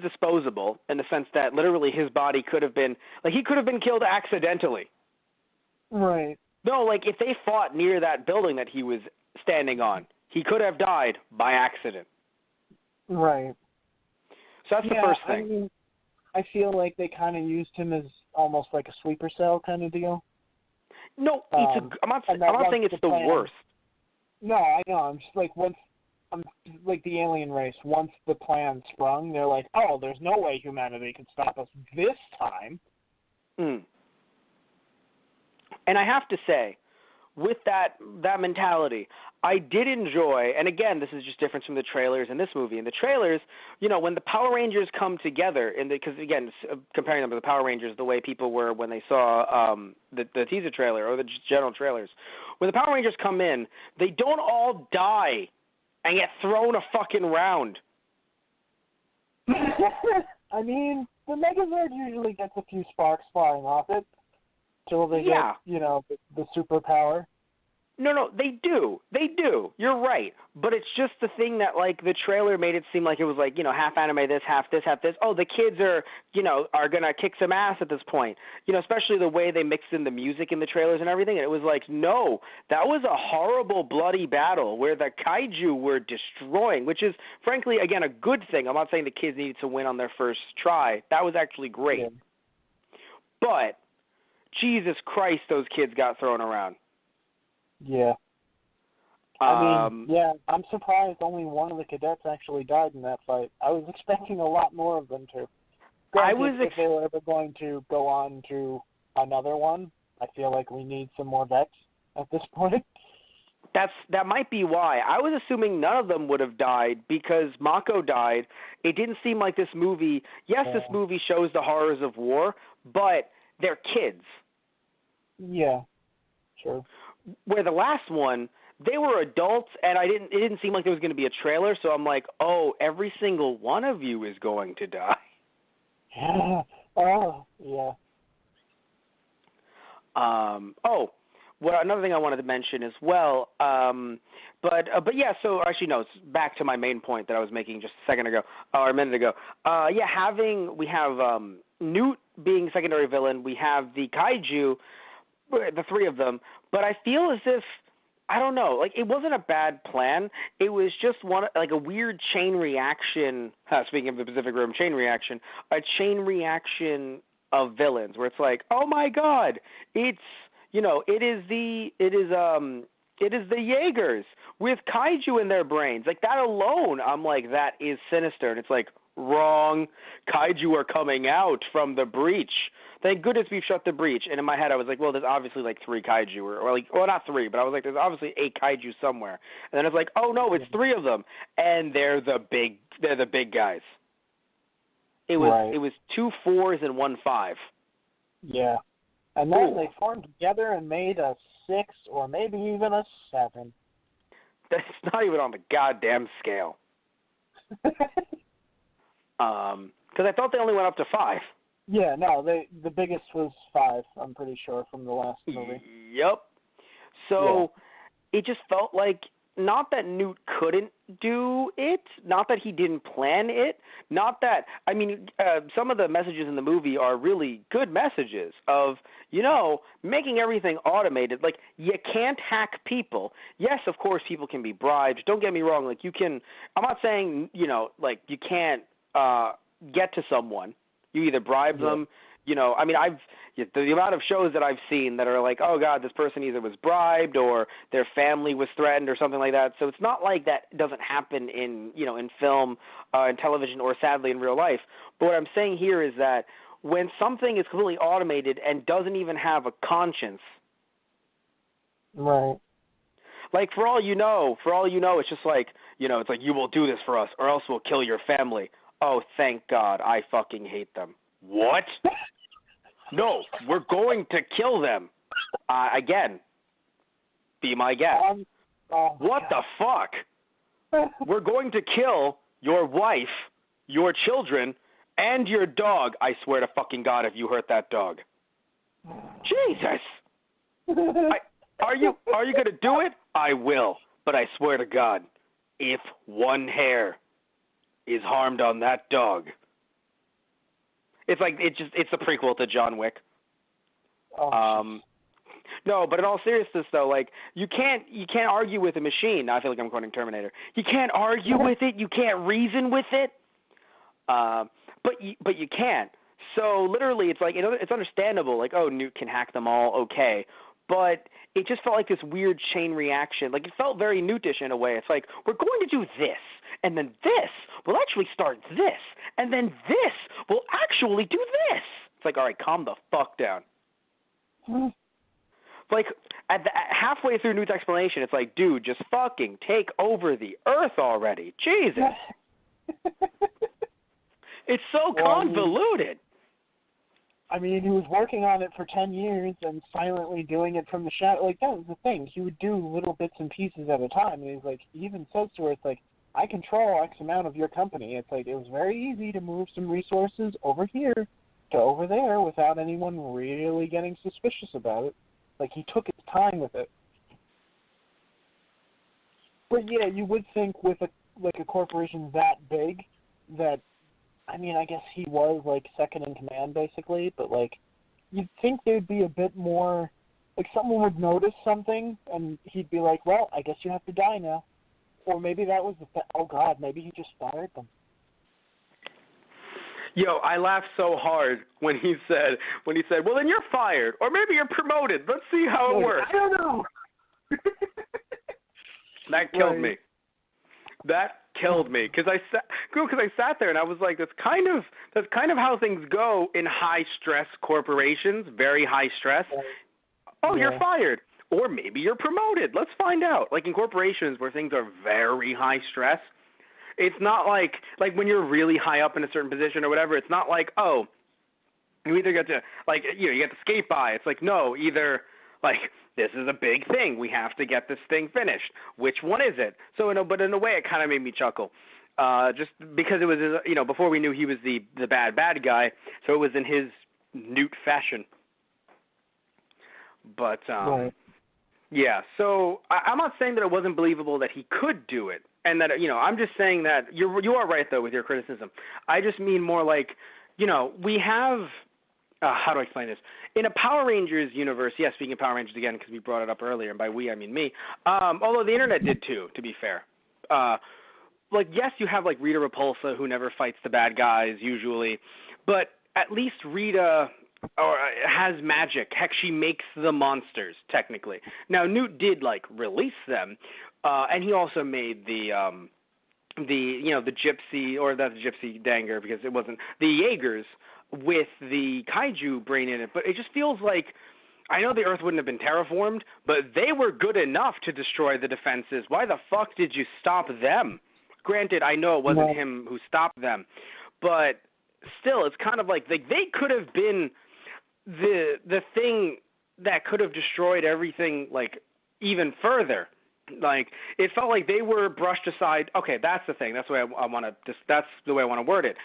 disposable in the sense that literally his body could have been like he could have been killed accidentally. Right. No, like if they fought near that building that he was standing on, he could have died by accident. Right. So that's the first thing. I mean, I feel like they kind of used him as almost like a sleeper cell kind of deal. No, I'm not saying it's the worst. No, I know. I'm just like like the alien race. Once the plan sprung, they're like, oh, there's no way humanity can stop us this time. And I have to say, with that mentality, I did enjoy, and again, this is just different from the trailers in this movie. In the trailers, when the Power Rangers come together, because again, comparing them to the Power Rangers, the way people were when they saw the teaser trailer or the general trailers, when the Power Rangers come in, they don't all die and get thrown a fucking round. I mean, the Megazord usually gets a few sparks flying off it. Till they get, the superpower. No, they do. They do. You're right. But it's just the thing that, like, the trailer made it seem like it was, like, half anime this, half this, half this. Oh, the kids are going to kick some ass at this point. Especially the way they mixed in the music in the trailers and everything. And it was like, no, that was a horrible, bloody battle where the kaiju were destroying, which is, frankly, again, a good thing. I'm not saying the kids needed to win on their first try. That was actually great. Yeah. But, Jesus Christ, those kids got thrown around. Yeah. I mean, yeah, I'm surprised only one of the cadets actually died in that fight. I was expecting a lot more of them to. If they were ever going to go on to another one, I feel like we need some more vets at this point. That might be why. I was assuming none of them would have died because Mako died. It didn't seem like this movie. Yes, This movie shows the horrors of war, but they're kids. Yeah, sure. Where the last one, they were adults, and it didn't seem like there was going to be a trailer, so I'm like, oh, every single one of you is going to die. Yeah. Oh, yeah. Another thing I wanted to mention as well, but yeah, so actually no, it's back to my main point that I was making just a second ago, or a minute ago. We have Newt being secondary villain, we have the kaiju, the three of them, but I feel as if, I don't know, like it wasn't a bad plan. It was just a weird chain reaction. Speaking of the Pacific Rim chain reaction, a chain reaction of villains where it's like, oh my God, it is the Jaegers with kaiju in their brains. Like that alone, I'm like, that is sinister. And it's like, wrong. Kaiju are coming out from the breach. Thank goodness we've shut the breach. And in my head, I was like, well, there's obviously like 3 kaiju, or not 3, but I was like, there's obviously 8 kaiju somewhere. And then it's like, oh no, it's 3 of them, and they're the big guys. It was 2 4s and 1 5. Yeah, and then they formed together and made a 6 or maybe even a 7. That's not even on the goddamn scale. Because I thought they only went up to 5. Yeah, no, the biggest was 5, I'm pretty sure, from the last movie. Yep. So It just felt like, not that Newt couldn't do it, not that he didn't plan it, not that, some of the messages in the movie are really good messages of, making everything automated. Like, you can't hack people. Yes, of course, people can be bribed. Don't get me wrong. Like, I'm not saying, you can't get to someone. You either bribe them, the amount of shows that I've seen that are like, oh God, this person either was bribed or their family was threatened or something like that. So it's not like that doesn't happen in film, in television, or sadly in real life. But what I'm saying here is that when something is completely automated and doesn't even have a conscience, right? Like for all you know, it's just like, it's like, you will do this for us or else we'll kill your family. Oh, thank God, I fucking hate them. What? No, we're going to kill them. Again, be my guest. What the fuck? We're going to kill your wife, your children, and your dog. I swear to fucking God if you hurt that dog. Jesus! Are you going to do it? I will. But I swear to God, if one hair is harmed on that dog. It's like it's a prequel to John Wick. No, but in all seriousness though, like you can't argue with a machine. I feel like I'm quoting Terminator. You can't argue with it, you can't reason with it. But you can't. So literally it's like it's understandable, like, oh, Newt can hack them all, okay. But it just felt like this weird chain reaction. Like, it felt very Newtish in a way. It's like, we're going to do this, and then this will actually start this, and then this will actually do this. It's like, all right, calm the fuck down. Like, halfway through Newt's explanation, it's like, dude, just fucking take over the Earth already. Jesus. It's so convoluted. I mean, he was working on it for 10 years and silently doing it from the shadow. Like, that was the thing. He would do little bits and pieces at a time. And he's like, he even says to her, it's like, I control X amount of your company. It's like, it was very easy to move some resources over here to over there without anyone really getting suspicious about it. Like, he took his time with it. But yeah, you would think with a corporation that big that, I mean, I guess he was like second in command basically, but like you'd think there'd be a bit more, like someone would notice something and he'd be like, well, I guess you have to die now. Or maybe that was oh God, maybe he just fired them. Yo, I laughed so hard when he said, well, then you're fired, or maybe you're promoted. Let's see how it works. I don't know. That killed me. That killed me because I sat there and I was like, that's kind of how things go in high stress corporations, very high stress. Oh, yeah. You're fired, or maybe you're promoted. Let's find out. Like in corporations where things are very high stress, it's not like when you're really high up in a certain position or whatever. It's not like, oh, you either get to you get to skate by. It's like, no, either like this is a big thing. We have to get this thing finished. Which one is it? So but in a way, it kind of made me chuckle, just because it was before we knew he was the bad guy. So it was in his Newt fashion. But right. Yeah. So I'm not saying that it wasn't believable that he could do it. And that, I'm just saying that you are right, though, with your criticism. I just mean more like, we have, how do I explain this? In a Power Rangers universe, yes, speaking of Power Rangers again, because we brought it up earlier, and by we, I mean me, although the internet did too, to be fair. Yes, you have, Rita Repulsa, who never fights the bad guys, usually, but at least Rita has magic. Heck, she makes the monsters, technically. Now, Newt did, release them, and he also made the gypsy, or that's gypsy danger because it wasn't, the Jaegers with the kaiju brain in it. But it just feels like, I know the Earth wouldn't have been terraformed, but they were good enough to destroy the defenses. Why the fuck did you stop them? Granted, I know it wasn't him who stopped them, but still, it's kind of like they could have been the thing that could have destroyed everything, even further. It felt like they were brushed aside. Okay, that's the thing. That's the way that's the way I want to word it.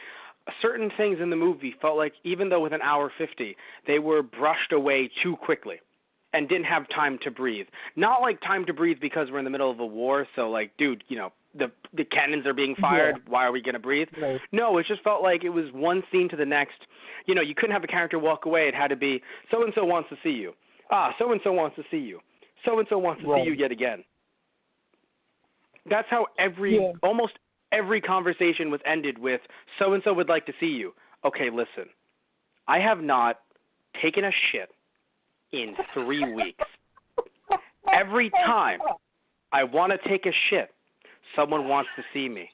Certain things in the movie felt like, even though with an hour 50, they were brushed away too quickly and didn't have time to breathe. Not time to breathe because we're in the middle of a war, so dude, the cannons are being fired. Yeah. Why are we going to breathe? Right. No, it just felt like it was one scene to the next. You couldn't have a character walk away. It had to be, so-and-so wants to see you. So-and-so wants to see you. So-and-so wants to see you yet again. That's how almost every conversation was ended with, so-and-so would like to see you. Okay, listen. I have not taken a shit in 3 weeks. Every time I want to take a shit, someone wants to see me.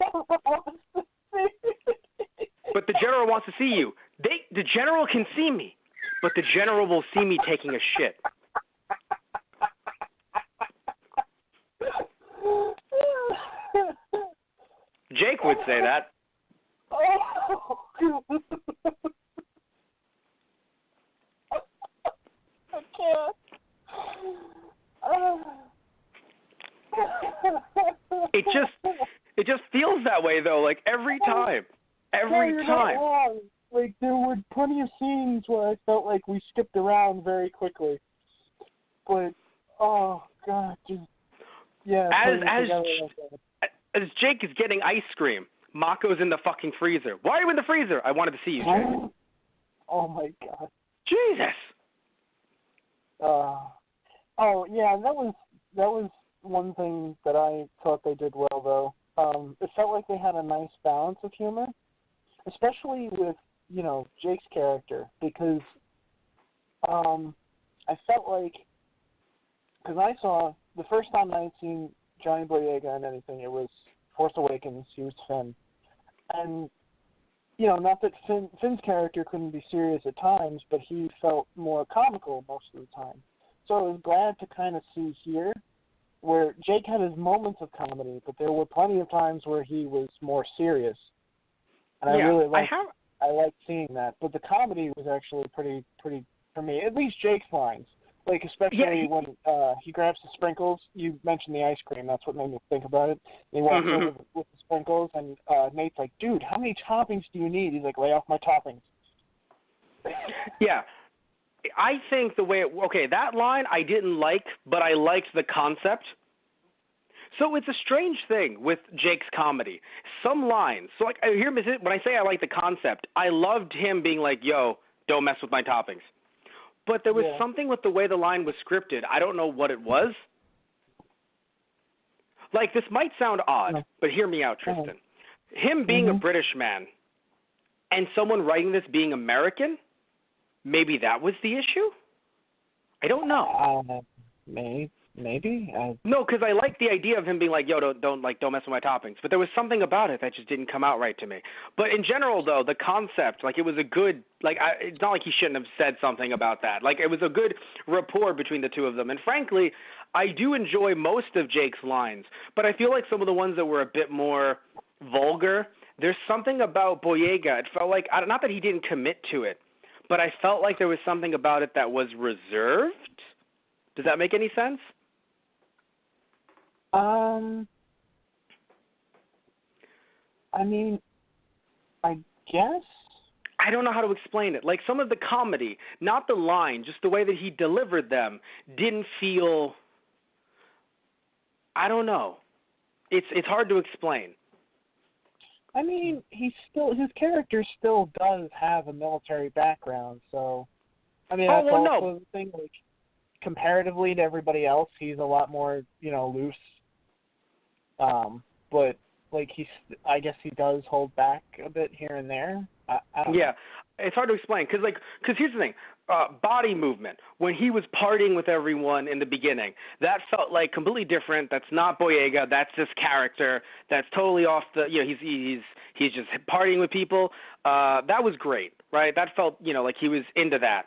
But the general wants to see you. The general can see me, but the general will see me taking a shit. Jake would say that. I can't. It just feels that way though. Every time. Every time. There were plenty of scenes where I felt like we skipped around very quickly. But oh God, just yeah. As Jake is getting ice cream, Mako's in the fucking freezer. Why are you in the freezer? I wanted to see you, Jake. Oh my God. Jesus. Oh yeah, that was one thing that I thought they did well though. It felt like they had a nice balance of humor, especially with Jake's character, because I felt like, because I saw the first time I had seen Johnny Boyega and anything, it was Force Awakens. He was Finn, and not that Finn's character couldn't be serious at times, but he felt more comical most of the time. So I was glad to kind of see here where Jake had his moments of comedy, but there were plenty of times where he was more serious, and I really liked seeing that. But the comedy was actually pretty for me. At least Jake's lines. Especially when he grabs the sprinkles. You mentioned the ice cream. That's what made me think about it. He walks over with the sprinkles, and Nate's like, dude, how many toppings do you need? He's like, lay off my toppings. Yeah. I think that line I didn't like, but I liked the concept. So it's a strange thing with Jake's comedy. Some lines, so like when I say I like the concept, I loved him being like, "Yo, don't mess with my toppings." But there was something with the way the line was scripted. I don't know what it was. Like, this might sound odd, but hear me out, Tristan. Him being a British man and someone writing this being American, maybe that was the issue? I don't know. Maybe. No, because I like the idea of him being like, "Yo, don't mess with my toppings." But there was something about it that just didn't come out right to me. But in general, though, the concept, like, it was a good, like, it's not like he shouldn't have said something about that. Like, it was a good rapport between the two of them. And frankly, I do enjoy most of Jake's lines, but I feel like some of the ones that were a bit more vulgar, there's something about Boyega. It felt like, not that he didn't commit to it, but I felt like there was something about it that was reserved. Does that make any sense? I mean, I guess. I don't know how to explain it. Like, some of the comedy, not the line, just the way that he delivered them, didn't feel, I don't know. It's hard to explain. I mean, his character still does have a military background, so I mean that's also the thing. Like, comparatively to everybody else, he's a lot more, loose. But like I guess he does hold back a bit here and there. I don't know. It's hard to explain because here's the thing. Body movement, when he was partying with everyone in the beginning, that felt like completely different. That's not Boyega. That's this character. That's totally off the, he's just partying with people. That was great, right? That felt, like he was into that.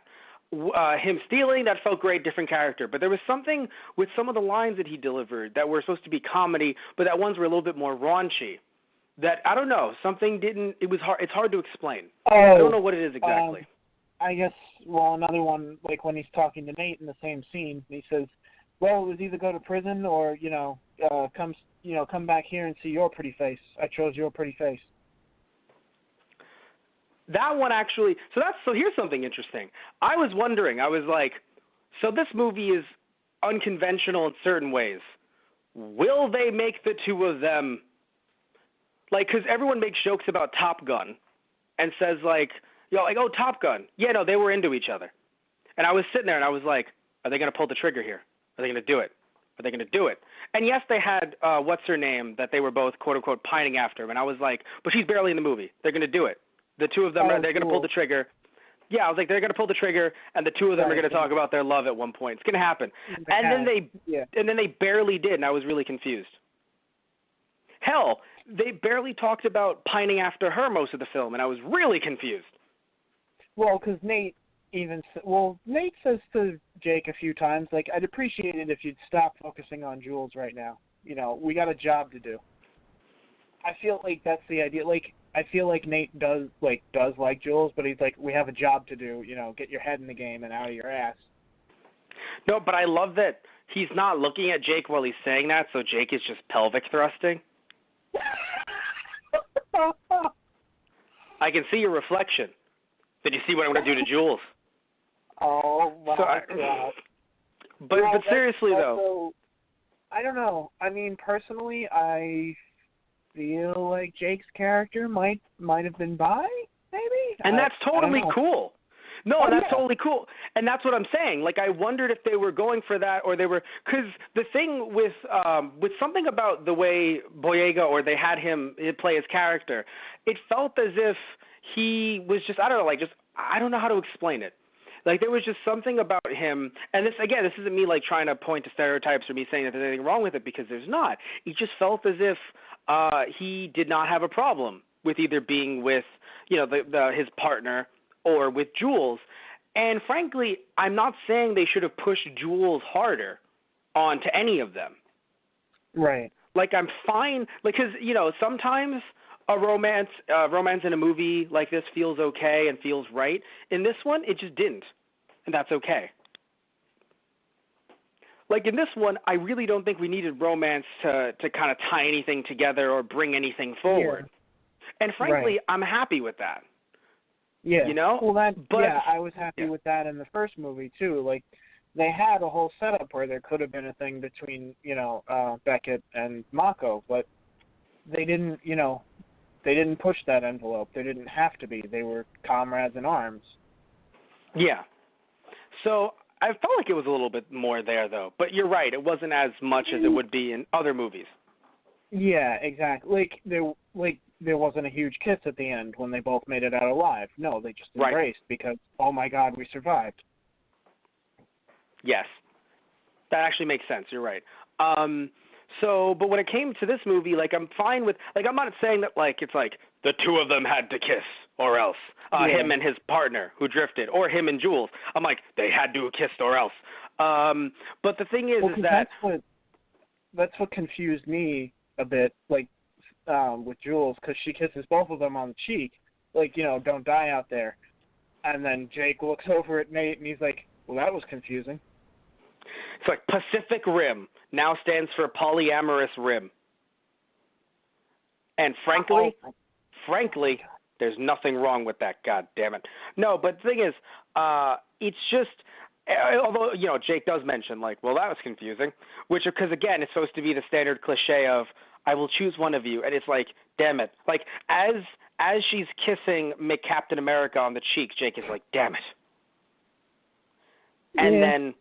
Him stealing, that felt great, different character. But there was something with some of the lines that he delivered that were supposed to be comedy, but that ones were a little bit more raunchy. That, I don't know, something didn't, it was hard, it's hard to explain. I don't know what it is exactly. I guess, another one, like when he's talking to Nate in the same scene, he says, well, it was either go to prison or, come back here and see your pretty face. I chose your pretty face. That one actually, so here's something interesting. I was wondering, I was like, so this movie is unconventional in certain ways. Will they make the two of them, like, because everyone makes jokes about Top Gun and says, like, oh, Top Gun. Yeah, no, they were into each other. And I was sitting there and I was like, are they going to pull the trigger here? Are they going to do it? Are they going to do it? And yes, they had, what's her name, that they were both, quote unquote, pining after. And I was like, but she's barely in the movie. They're going to do it. The two of them, they're going to pull the trigger. Yeah, I was like, they're going to pull the trigger, and the two of them are going to talk about their love at one point. It's going to happen. And then they barely did, and I was really confused. Hell, they barely talked about pining after her most of the film, and I was really confused. Well, because Nate says to Jake a few times, like, I'd appreciate it if you'd stop focusing on Jules right now. We got a job to do. I feel like that's the idea. Like, I feel like Nate does like Jules, but he's like, we have a job to do. Get your head in the game and out of your ass. No, but I love that he's not looking at Jake while he's saying that, so Jake is just pelvic thrusting. I can see your reflection. Did you see what I'm going to do to Jules? Oh, my God. But seriously, though. I don't know. I mean, personally, I feel like Jake's character might have been bi, maybe? And that's totally cool. No, that's totally cool. And that's what I'm saying. Like, I wondered if they were going for that or they were – because the thing with something about the way Boyega or they had him play his character, it felt as if he was just – I don't know, like just – I don't know how to explain it. Like, there was just something about him – and this, again, this isn't me, like, trying to point to stereotypes or me saying that there's anything wrong with it because there's not. It just felt as if he did not have a problem with either being with, his partner – or with Jules. And frankly, I'm not saying they should have pushed Jules harder onto any of them. Right. Like, I'm fine, because, sometimes a romance in a movie like this feels okay and feels right. In this one, it just didn't. And that's okay. Like, in this one, I really don't think we needed romance to kind of tie anything together or bring anything forward. Yeah. And frankly, I'm happy with that. Yeah. Well, I was happy with that in the first movie too. Like, they had a whole setup where there could have been a thing between, Beckett and Mako, but they didn't, they didn't push that envelope. They didn't have to be. They were comrades in arms. Yeah. So I felt like it was a little bit more there, though. But you're right. It wasn't as much as it would be in other movies. Yeah, exactly. There wasn't a huge kiss at the end when they both made it out alive. No, they just embraced because, oh my God, we survived. Yes. That actually makes sense. You're right. But when it came to this movie, I'm fine with, I'm not saying that, it's the two of them had to kiss or else. Him and his partner who drifted, or him and Jules. I'm like, they had to have kissed or else. But the thing is that... That's what confused me a bit, with Jules, because she kisses both of them on the cheek, don't die out there. And then Jake looks over at Nate, and he's like, well, that was confusing. It's like Pacific Rim now stands for Polyamorous Rim. And frankly, there's nothing wrong with that, God damn it. No, but the thing is, it's just, although, Jake does mention, well, that was confusing, which, because, again, it's supposed to be the standard cliche of, I will choose one of you, and it's like, damn it. As she's kissing Captain America on the cheek, Jake is like, damn it. And then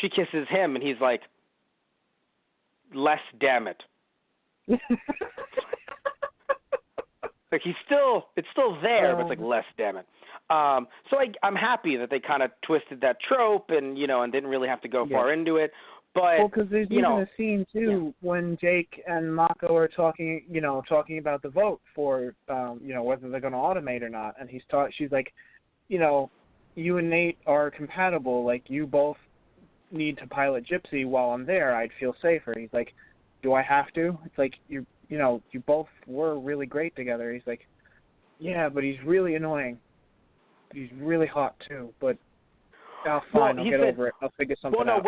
she kisses him, and he's like, less damn it. It's still there, but it's less damn it. So I'm happy that they kind of twisted that trope and, and didn't really have to go far into it. But, because there's even a scene, too, when Jake and Mako are talking about the vote for, whether they're going to automate or not. And she's like, you and Nate are compatible. You both need to pilot Gypsy while I'm there. I'd feel safer. He's like, do I have to? It's like, you both were really great together. He's like, yeah, but he's really annoying. He's really hot, too. But, fine, I'll get over it. I'll figure something out.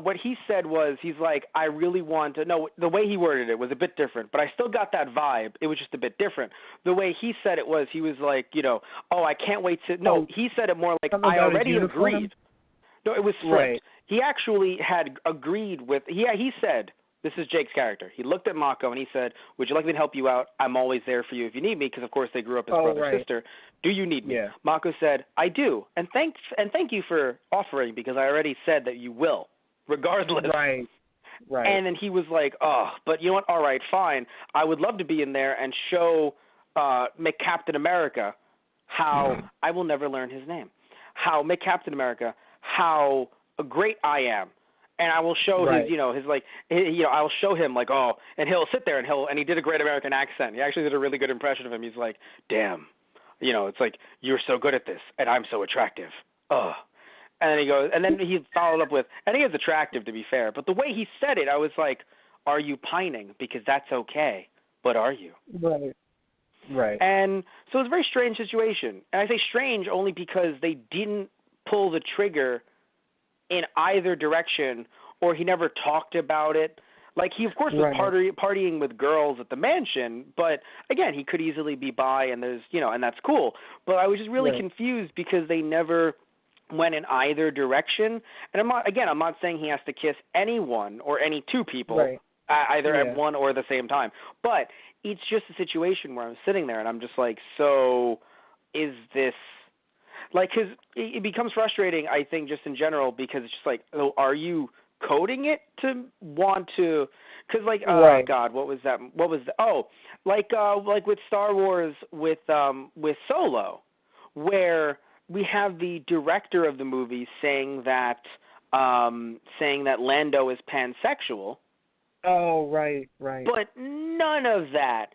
What he said was, he's like, I really want to, the way he worded it was a bit different, but I still got that vibe. It was just a bit different. The way he said it was, he was like, I can't wait to, he said it more like, I already agreed. No, it was flipped. Right. He actually had agreed with, he said, this is Jake's character. He looked at Mako and he said, would you like me to help you out? I'm always there for you if you need me, because of course they grew up as brother and sister. Do you need me? Yeah. Mako said, I do. And thank you for offering, because I already said that you will, regardless. Right. And then he was like, but you know what? All right, fine. I would love to be in there and show Captain America how, I will never learn his name, Captain America, how great I am. And I will show I'll show him and he'll sit there and he did a great American accent. He actually did a really good impression of him. He's like, damn, it's like, you're so good at this and I'm so attractive. And then he goes, and then he followed up with, and he is attractive to be fair, but the way he said it, I was like, are you pining? Because that's okay, but are you? Right. And so it was a very strange situation. And I say strange only because they didn't pull the trigger in either direction, or he never talked about it. He, of course, was partying with girls at the mansion, but, again, he could easily be bi, and there's, and that's cool. But I was just really confused because they never went in either direction. And I'm not saying he has to kiss anyone or any two people, either at one or the same time. But it's just a situation where I'm sitting there, and I'm just like, so is this... because it becomes frustrating, I think, just in general, because it's just are you coding it to want to? Because God, what was that? Like with Star Wars with Solo, where we have the director of the movie saying that Lando is pansexual. Oh, right. But none of that.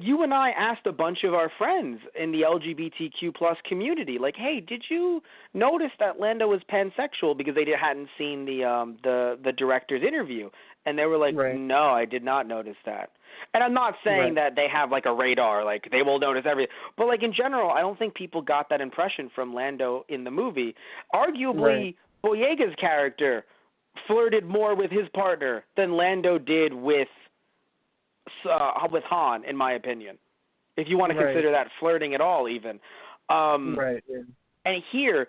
You and I asked a bunch of our friends in the LGBTQ plus community, hey, did you notice that Lando was pansexual, because they hadn't seen the director's interview, and they were like, no, I did not notice that. And I'm not saying that they have a radar, they will notice everything, but in general, I don't think people got that impression from Lando in the movie. Arguably, Boyega's character flirted more with his partner than Lando did with Han, in my opinion. If you want to consider that flirting at all, even. And here,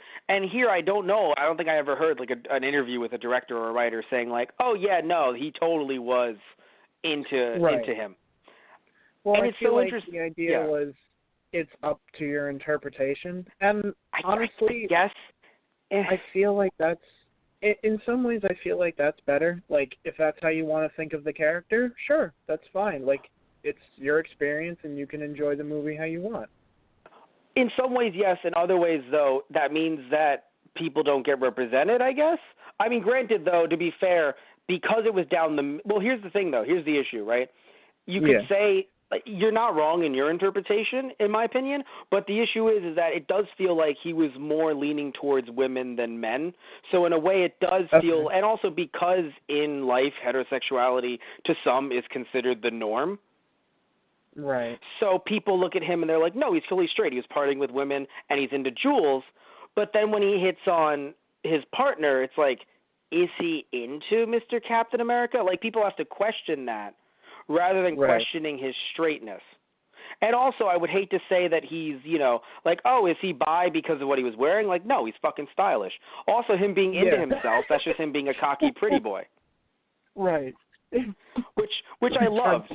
I don't know. I don't think I ever heard like an interview with a director or a writer saying like, "Oh yeah, no, he totally was into him." Well, and I it's feel so like interesting. the idea was it's up to your interpretation, and honestly, yes, I feel like that's in some ways. I feel like that's better. Like if that's how you want to think of the character, sure, that's fine. Like it's your experience, and you can enjoy the movie how you want. In some ways, yes. In other ways, though, that means that people don't get represented, I guess. I mean, granted, though, to be fair, because it was down the – well, here's the thing, though. Here's the issue, right? You could say you're not wrong in your interpretation, in my opinion, but the issue is that it does feel like he was more leaning towards women than men. So in a way, it does feel – and also because in life, heterosexuality to some is considered the norm. Right. So people look at him and they're like, no, he's fully straight. He was partying with women and he's into jewels. But then when he hits on his partner, it's like, is he into Mr. Captain America? Like people have to question that rather than questioning his straightness. And also, I would hate to say that he's, like, oh, is he bi because of what he was wearing? Like, no, he's fucking stylish. Also, him being into himself, that's just him being a cocky pretty boy. Right. Which I loved.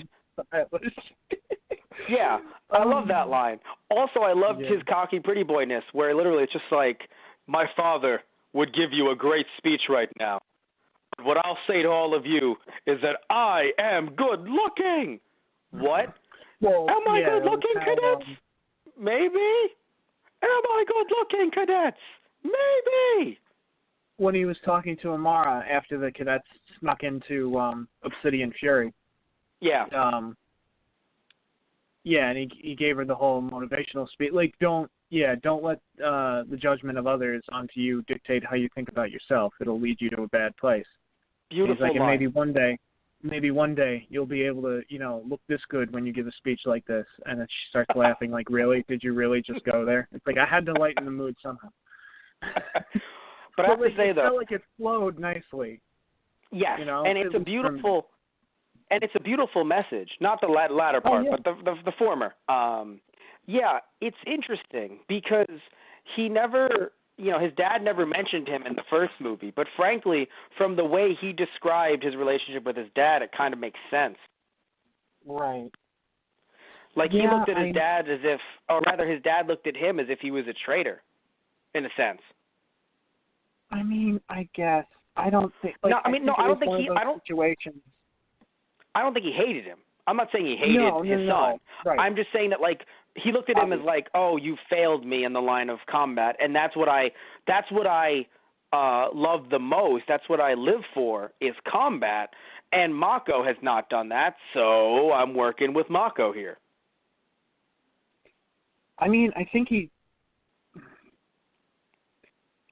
Yeah, I love that line. Also, I loved his cocky pretty boyness, where literally it's just like, my father would give you a great speech right now. But what I'll say to all of you is that I am good looking. What? Well, am I good looking, cadets? Maybe. Am I good looking, cadets? Maybe. When he was talking to Amara after the cadets snuck into Obsidian Fury. Yeah. And he gave her the whole motivational speech. Like, don't let the judgment of others onto you dictate how you think about yourself. It'll lead you to a bad place. Beautiful He's like, line. And maybe one day you'll be able to, look this good when you give a speech like this. And then she starts laughing like, really? Did you really just go there? It's like, I had to lighten the mood somehow. But I have to say, though, it felt like it flowed nicely. Yes, and it's a beautiful... And it's a beautiful message, not the latter part, but the former. Yeah, it's interesting because he never, his dad never mentioned him in the first movie. But frankly, from the way he described his relationship with his dad, it kind of makes sense. Right. Like he looked at his dad as if, or rather his dad looked at him as if he was a traitor, in a sense. I mean, I guess. I don't think. Like, I don't think he. Situations. I don't think he hated him. I'm not saying he hated his son. Right. I'm just saying that, like, he looked at him as like, oh, you failed me in the line of combat, and that's what I love the most. That's what I live for is combat, and Mako has not done that, so I'm working with Mako here. I mean, I think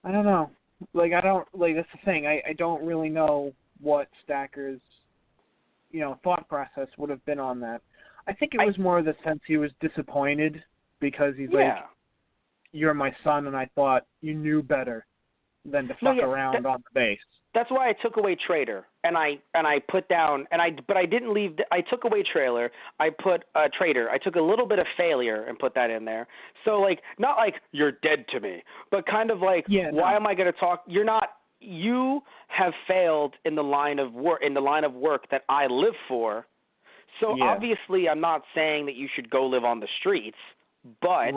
I don't know. Like, that's the thing. I don't really know what Stacker's thought process would have been on that. I think it was more the sense he was disappointed because he's like, you're my son, and I thought you knew better than to fuck around on the base. That's why I took away traitor, and I put down, but I didn't leave. I took away trailer. I put traitor. I took a little bit of failure and put that in there. So like, not like you're dead to me, but kind of like, why am I going to talk? You're not. You have failed in the line of work that I live for. So obviously, I'm not saying that you should go live on the streets, but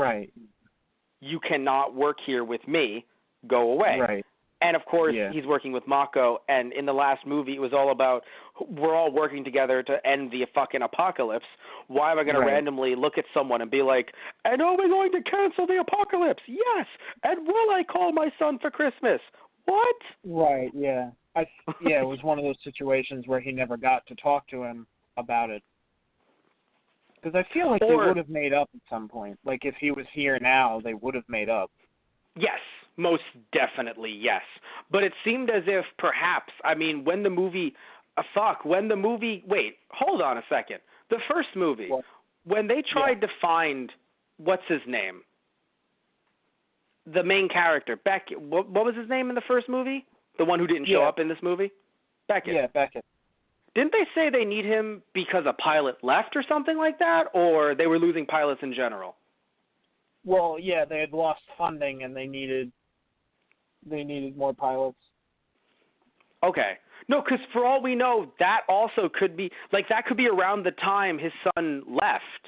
you cannot work here with me. Go away. Right. And of course, he's working with Mako. And in the last movie, it was all about we're all working together to end the fucking apocalypse. Why am I going to randomly look at someone and be like, "And are we going to cancel the apocalypse?" Yes. And will I call my son for Christmas? What? Right, yeah. It was one of those situations where he never got to talk to him about it. Because I feel like they would have made up at some point. Like, if he was here now, they would have made up. Yes, most definitely, yes. But it seemed as if perhaps, when the movie, wait, hold on a second. The first movie, when they tried to find, what's his name? The main character, Beckett. What was his name in the first movie? The one who didn't show up in this movie? Beckett. Yeah, Beckett. Didn't they say they need him because a pilot left or something like that? Or they were losing pilots in general? Well, yeah, they had lost funding and they needed more pilots. Okay. No, because for all we know, that also could be that could be around the time his son left.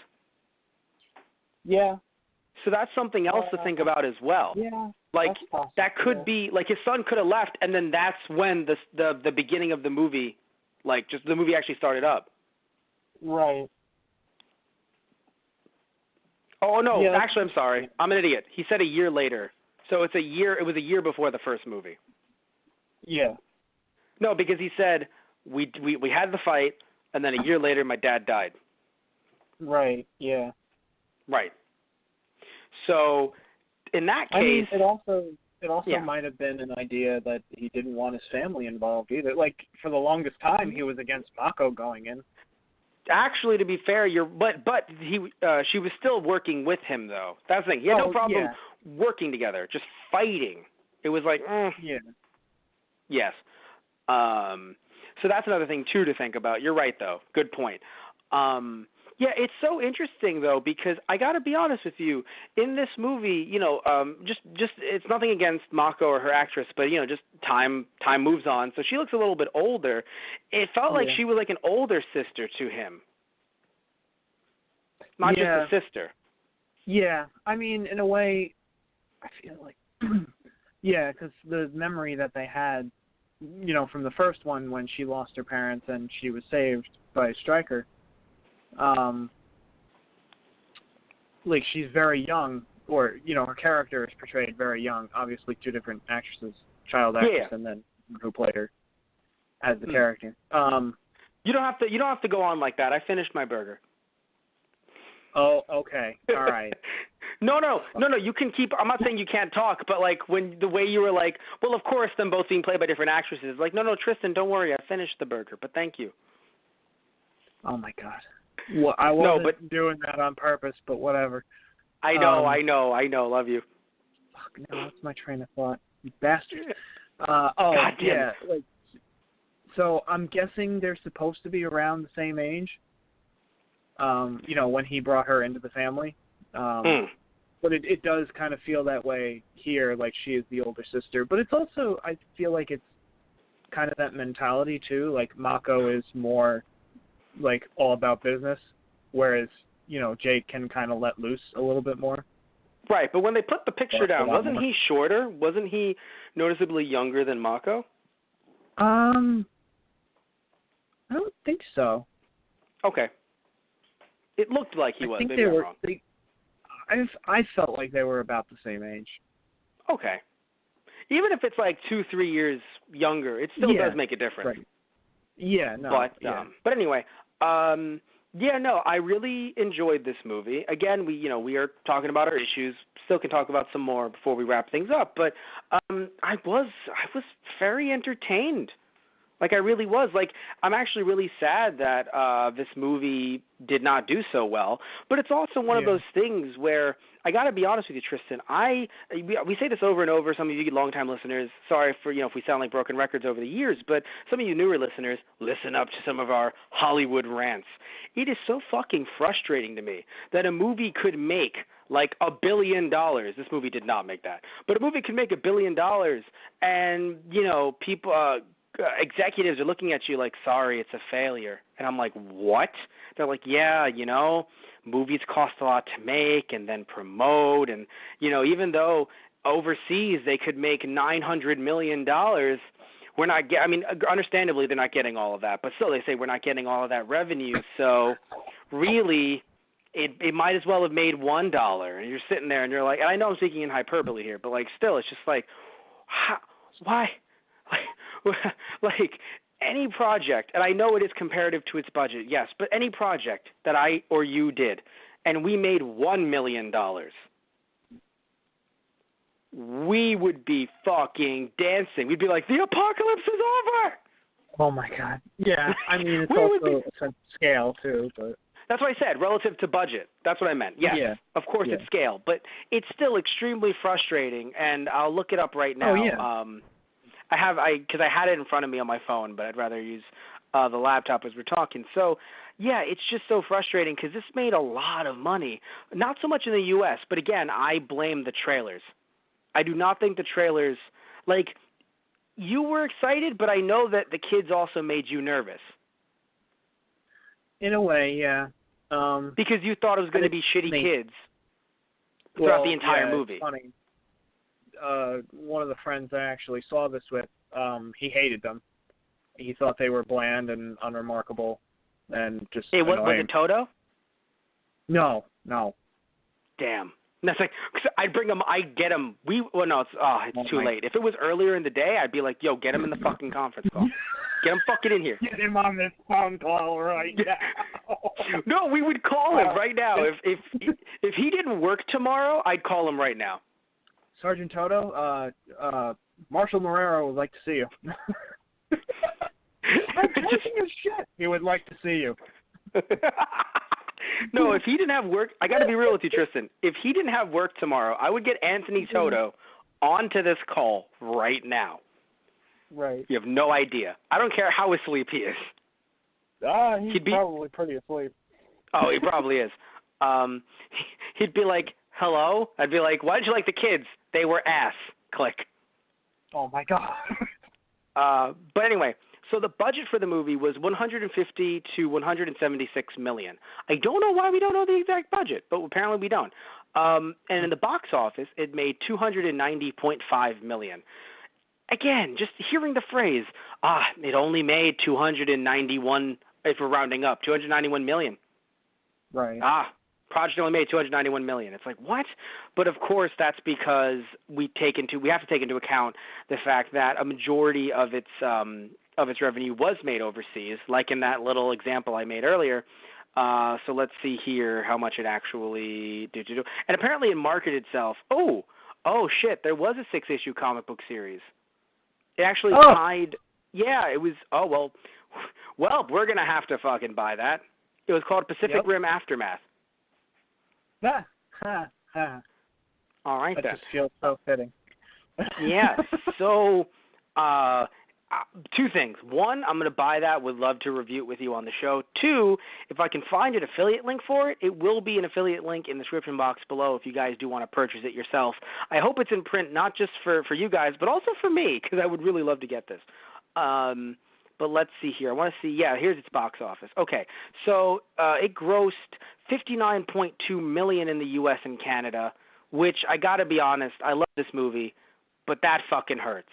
Yeah. So that's something else to think about as well. Yeah. Like that's possible, that could be his son could have left, and then that's when the beginning of the movie, just the movie actually started up. Right. Oh no, yeah, actually I'm sorry, I'm an idiot. He said a year later, so it's a year. It was a year before the first movie. Yeah. No, because he said we had the fight, and then a year later my dad died. Right. Yeah. Right. So in that case, I mean, it also yeah. might have been an idea that he didn't want his family involved either. Like for the longest time, he was against Mako going in. Actually, to be fair, but she was still working with him though. That's the thing. He had no problem working together, just fighting. It was like, yeah. Yes. So that's another thing too to think about. You're right though. Good point. Yeah, it's so interesting though because I got to be honest with you. In this movie, just it's nothing against Mako or her actress, but just time moves on, so she looks a little bit older. It felt like she was like an older sister to him, not just a sister. Yeah, I mean, in a way, I feel like because the memory that they had, from the first one when she lost her parents and she was saved by Stryker. She's very young, or her character is portrayed very young. Obviously, two different actresses, child actress, and then who played her as the character. You don't have to go on like that. I finished my burger. Oh, okay, all right. No. You can keep. I'm not saying you can't talk, but when the way you were well, of course, them both being played by different actresses. No, Tristan, don't worry. I finished the burger, but thank you. Oh my God. Well, I wasn't doing that on purpose, but whatever. I know. Love you. Fuck, no, that's my train of thought. You bastard. God damn it. So I'm guessing they're supposed to be around the same age. When he brought her into the family. But it does kind of feel that way here, like she is the older sister. But it's also, I feel like it's kind of that mentality too. Like Mako is more all about business, whereas Jake can kind of let loose a little bit more. Right, but when they put the picture down, wasn't he shorter? Wasn't he noticeably younger than Mako? I don't think so. Okay. It looked like he was. I think they were. I felt like they were about the same age. Okay. Even if it's 2-3 years younger, it still does make a difference. Right. Yeah, no. But anyway, I really enjoyed this movie. Again, we are talking about our issues. Still can talk about some more before we wrap things up. But I was very entertained. I really was. I'm actually really sad that this movie did not do so well. But it's also one of those things where I got to be honest with you, Tristan. We say this over and over. Some of you longtime listeners, sorry for if we sound like broken records over the years, but some of you newer listeners, listen up to some of our Hollywood rants. It is so fucking frustrating to me that a movie could make $1 billion. This movie did not make that, but a movie could make $1 billion, and people. Executives are looking at you sorry, it's a failure. And I'm like, what? They're like, yeah, movies cost a lot to make and then promote. And, even though overseas they could make $900 million, we're not understandably they're not getting all of that. But still they say we're not getting all of that revenue. So really it might as well have made $1. And you're sitting there and you're like, and I know I'm speaking in hyperbole here, but still it's just why? Any project, and I know it is comparative to its budget, yes, but any project that I or you did, and we made $1 million, we would be fucking dancing. We'd be like, the apocalypse is over! Oh, my God. Yeah, I mean, it's also a sense of scale, too. But that's what I said, relative to budget. That's what I meant. Yes, of course it's scale, but it's still extremely frustrating, and I'll look it up right now. Oh, yeah. Because I had it in front of me on my phone, but I'd rather use the laptop as we're talking. So, yeah, it's just so frustrating because this made a lot of money. Not so much in the U.S., but again, I blame the trailers. I do not think the trailers, like, you were excited, but I know that the kids also made you nervous. In a way, yeah. Because you thought it was going to be shitty kids throughout the entire movie. It's funny. One of the friends I actually saw this with, he hated them. He thought they were bland and unremarkable and just was it Toto? No. Damn. That's like, cause I'd bring him. I'd get him. It's too late. If it was earlier in the day, I'd be like, yo, get him in the fucking conference call. Get him fucking in here. Get him on this phone call right now. No, we would call him right now. If he didn't work tomorrow, I'd call him right now. Sergeant Toto, Marshal Marrero would like to see you. I'm talking his shit. He would like to see you. No, if he didn't have work, I got to be real with you, Tristan. If he didn't have work tomorrow, I would get Anthony Toto onto this call right now. Right. You have no idea. I don't care how asleep he is. He's probably pretty asleep. Oh, he probably is. He'd be like, hello? I'd be like, why did you like the kids? They were ass. Click. Oh, my God. But anyway, so the budget for the movie was $150 to $176 million. I don't know why we don't know the exact budget, but apparently we don't. And in the box office, it made $290.5 million. Again, just hearing the phrase, it only made 291, if we're rounding up, 291 million. Right. Project only made 291 million. It's like, what? But of course, that's because we have to take into account the fact that a majority of its revenue was made overseas, like in that little example I made earlier. So let's see here how much it actually did. And apparently it marketed itself. Oh shit, there was a 6-issue comic book series. It actually tied. Yeah, it was. Well, we're going to have to fucking buy that. It was called Pacific Rim Aftermath. All right, that then. Just feels so fitting. Yeah, so two things. One, I'm going to buy that. Would love to review it with you on the show. Two, if I can find an affiliate link for it, it will be an affiliate link in the description box below if you guys do want to purchase it yourself. I hope it's in print, not just for you guys, but also for me, because I would really love to get this. But let's see here. I want to see, here's its box office. Okay, so it grossed $59.2 million in the U.S. and Canada, which I got to be honest, I love this movie, but that fucking hurts.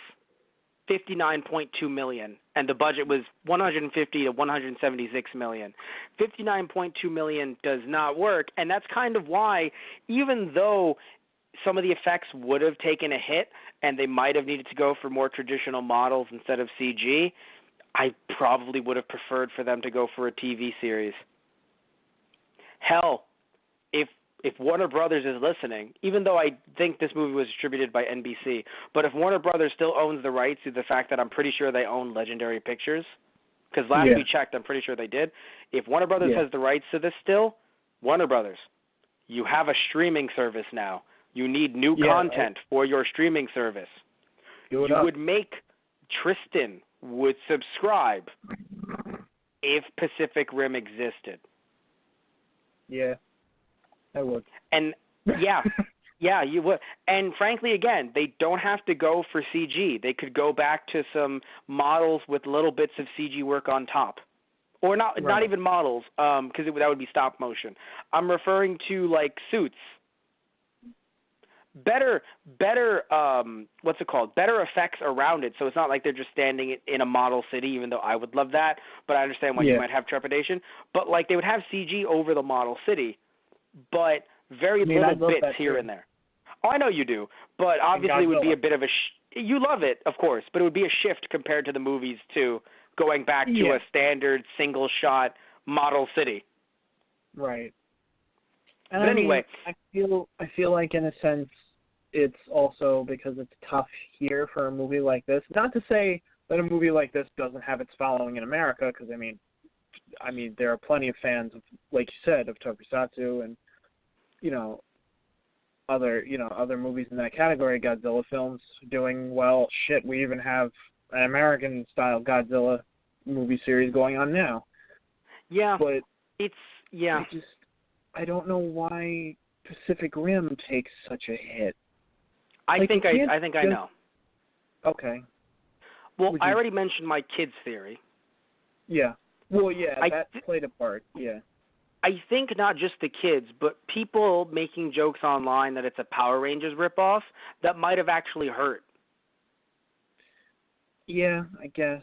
$59.2 million, and the budget was $150 to $176 million. $59.2 million does not work, and that's kind of why, even though some of the effects would have taken a hit and they might have needed to go for more traditional models instead of CG, I probably would have preferred for them to go for a TV series. Hell, if Warner Brothers is listening, even though I think this movie was distributed by NBC, but if Warner Brothers still owns the rights to the fact that I'm pretty sure they own Legendary Pictures, because last we checked, I'm pretty sure they did. If Warner Brothers has the rights to this still, Warner Brothers, you have a streaming service now. You need new content for your streaming service. You would make Tristan would subscribe if Pacific Rim existed. Yeah, I would. And you would. And frankly, again, they don't have to go for CG. They could go back to some models with little bits of CG work on top. Or not even models, because that would be stop motion. I'm referring to like suits. Better what's it called? Better effects around it, so it's not like they're just standing in a model city, even though I would love that, but I understand why you might have trepidation. But like they would have CG over the model city, but very little bits here and there. Oh, I know you do, but obviously it would be a bit of a you love it, of course, but it would be a shift compared to the movies too, going back to a standard single shot model city. Right. And but anyway, I feel like in a sense it's also because it's tough here for a movie like this. Not to say that a movie like this doesn't have its following in America, because I mean there are plenty of fans of, like you said, of Tokusatsu and other movies in that category, Godzilla films doing well. Shit, we even have an American style Godzilla movie series going on now. Yeah, But yeah. I don't know why Pacific Rim takes such a hit. I think I know. Okay. Well, I already mentioned my kids' theory. Yeah. Well, yeah, that played a part. Yeah. I think not just the kids, but people making jokes online that it's a Power Rangers ripoff that might have actually hurt. Yeah, I guess.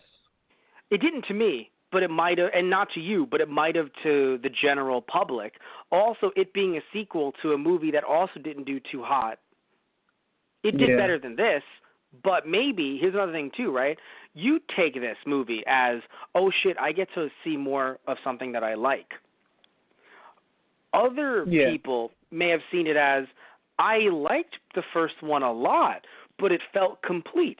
It didn't to me, but it might have, and not to you, but it might have to the general public. Also, it being a sequel to a movie that also didn't do too hot. It did better than this, but maybe, here's another thing too, right? You take this movie as, oh shit, I get to see more of something that I like. Other people may have seen it as, I liked the first one a lot, but it felt complete.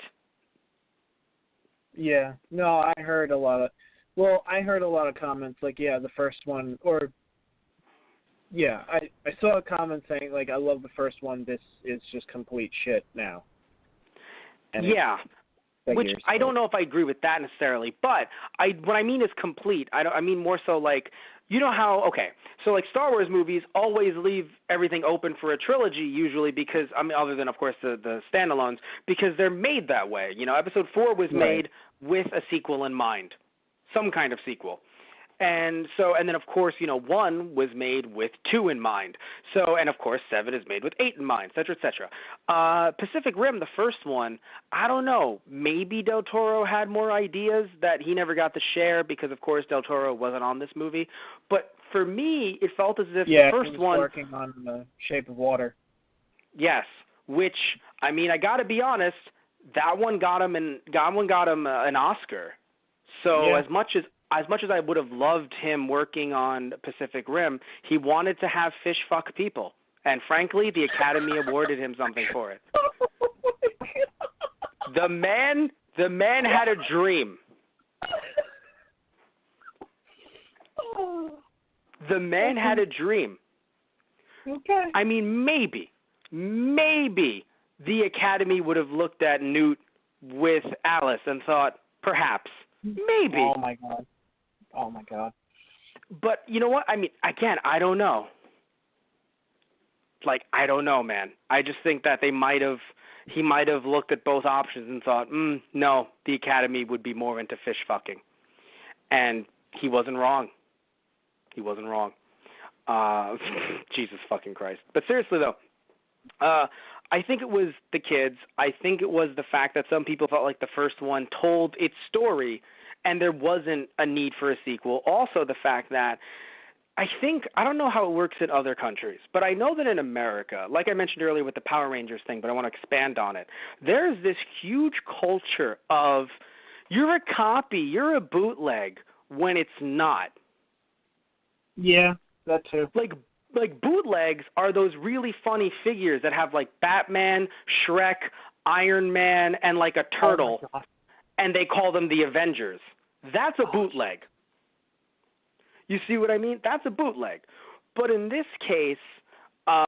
Yeah. No, I heard a lot of comments like, yeah, the first one, or, yeah, I saw a comment saying, like, I love the first one, this is just complete shit now. And yeah. Which I don't know if I agree with that necessarily, but what I mean is complete. I mean more so like, you know how, okay, so like Star Wars movies always leave everything open for a trilogy usually because, I mean, other than, of course, the standalones, because they're made that way. You know, Episode 4 was made with a sequel in mind, some kind of sequel. And then, of course, 1 was made with 2 in mind. So, and, of course, 7 is made with 8 in mind, et cetera, et cetera. Pacific Rim, the first one, I don't know. Maybe Del Toro had more ideas that he never got to share because, of course, Del Toro wasn't on this movie. But for me, it felt as if the first he was one... working on The Shape of Water. Yes, which, I mean, I got to be honest, that one got him an Oscar. So as much as I would have loved him working on Pacific Rim, he wanted to have fish fuck people. And frankly, the Academy awarded him something for it. The man had a dream. The man had a dream. Okay. I mean, maybe the Academy would have looked at Newt with Alice and thought, perhaps, maybe. Oh my God. But you know what? I mean, again, I don't know. Like, I don't know, man. I just think that he might have looked at both options and thought, no, the Academy would be more into fish fucking. And he wasn't wrong. Jesus fucking Christ. But seriously, though, I think it was the kids. I think it was the fact that some people felt like the first one told its story and there wasn't a need for a sequel. Also, the fact that I don't know how it works in other countries, but I know that in America, like I mentioned earlier with the Power Rangers thing, but I want to expand on it, there's this huge culture of you're a copy, you're a bootleg when it's not. Yeah, that too. Like bootlegs are those really funny figures that have like Batman, Shrek, Iron Man, and like a turtle, and they call them the Avengers. That's a bootleg. You see what I mean? That's a bootleg. But in this case,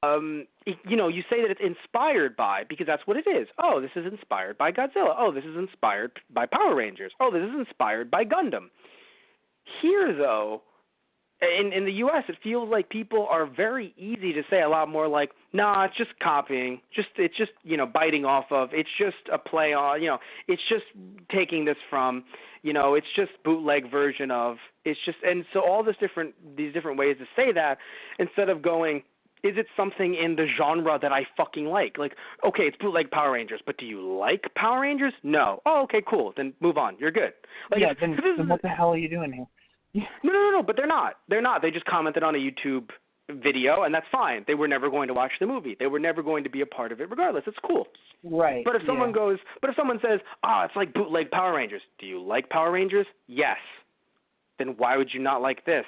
you say that it's inspired by, because that's what it is. Oh, this is inspired by Godzilla. Oh, this is inspired by Power Rangers. Oh, this is inspired by Gundam. Here, though, in the U.S., it feels like people are very easy to say a lot more like, nah, it's just copying. It's just biting off of. It's just a play on, it's just taking this from, it's just bootleg version of. It's just, and so all these different ways to say that instead of going, is it something in the genre that I fucking like? Like, okay, it's bootleg Power Rangers, but do you like Power Rangers? No. Oh, okay, cool. Then move on. You're good. Like, yeah, then what the hell are you doing here? No, but they're not. They just commented on a YouTube video, and that's fine. They were never going to watch the movie. They were never going to be a part of it regardless. It's cool. Right. But if someone says, it's like bootleg Power Rangers, do you like Power Rangers? Yes. Then why would you not like this?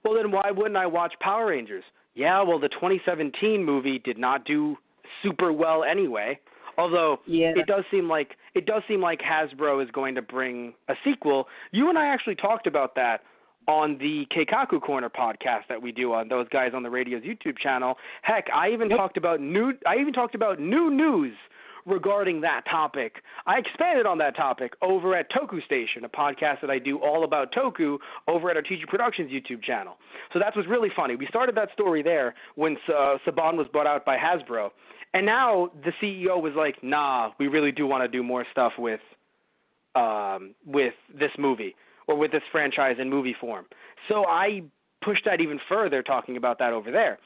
Well, then why wouldn't I watch Power Rangers? Yeah, well, the 2017 movie did not do super well anyway. Although it does seem like Hasbro is going to bring a sequel. You and I actually talked about that on the Keikaku Corner podcast that we do on those guys on the radio's YouTube channel. Heck, I even talked about new news regarding that topic. I expanded on that topic over at Toku Station, a podcast that I do all about Toku over at our TG Productions YouTube channel. So that was really funny. We started that story there when Saban was bought out by Hasbro. And now the CEO was like, nah, we really do want to do more stuff with this movie or with this franchise in movie form. So I pushed that even further, talking about that over there.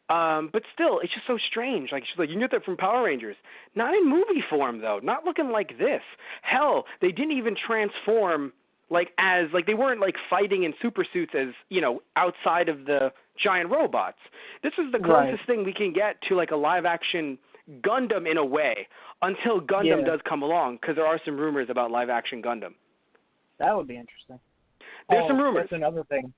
But still, it's just so strange. Like, she's like, you can get that from Power Rangers. Not in movie form, though. Not looking like this. Hell, they didn't even transform, they weren't, fighting in super suits as, outside of the giant robots. This is the closest thing we can get to, a live-action Gundam in a way, until Gundam does come along, because there are some rumors about live-action Gundam. That would be interesting. There's some rumors. That's another thing.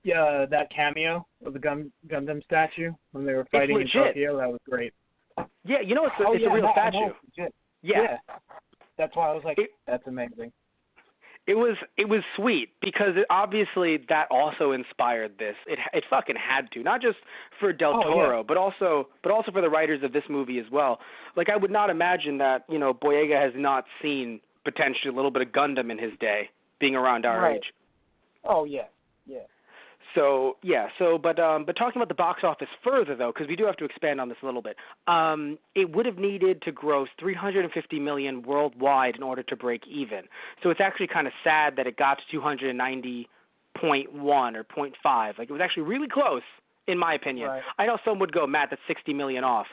Yeah, that cameo of the Gundam statue when they were fighting in Tokyo, that was great. Yeah, it's a real statue. Yeah. That's why I was like, that's amazing. It was sweet because obviously that also inspired this. It fucking had to, not just for Del Toro, but also for the writers of this movie as well. I would not imagine that Boyega has not seen potentially a little bit of Gundam in his day, being around our age. Oh yeah. But talking about the box office further, though, because we do have to expand on this a little bit, it would have needed to gross $350 million worldwide in order to break even. So it's actually kind of sad that it got to 290.1 or 0.5. It was actually really close, in my opinion. Right. I know some would go, Matt, that's $60 million off.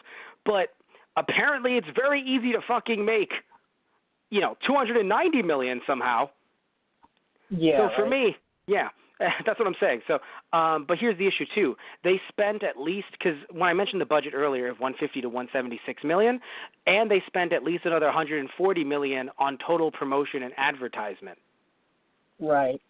But apparently it's very easy to fucking make, $290 million somehow. Yeah. So for me, that's what I'm saying. So, but here's the issue too. They spent at least, because when I mentioned the budget earlier of 150 to 176 million, and they spent at least another 140 million on total promotion and advertisement. Right.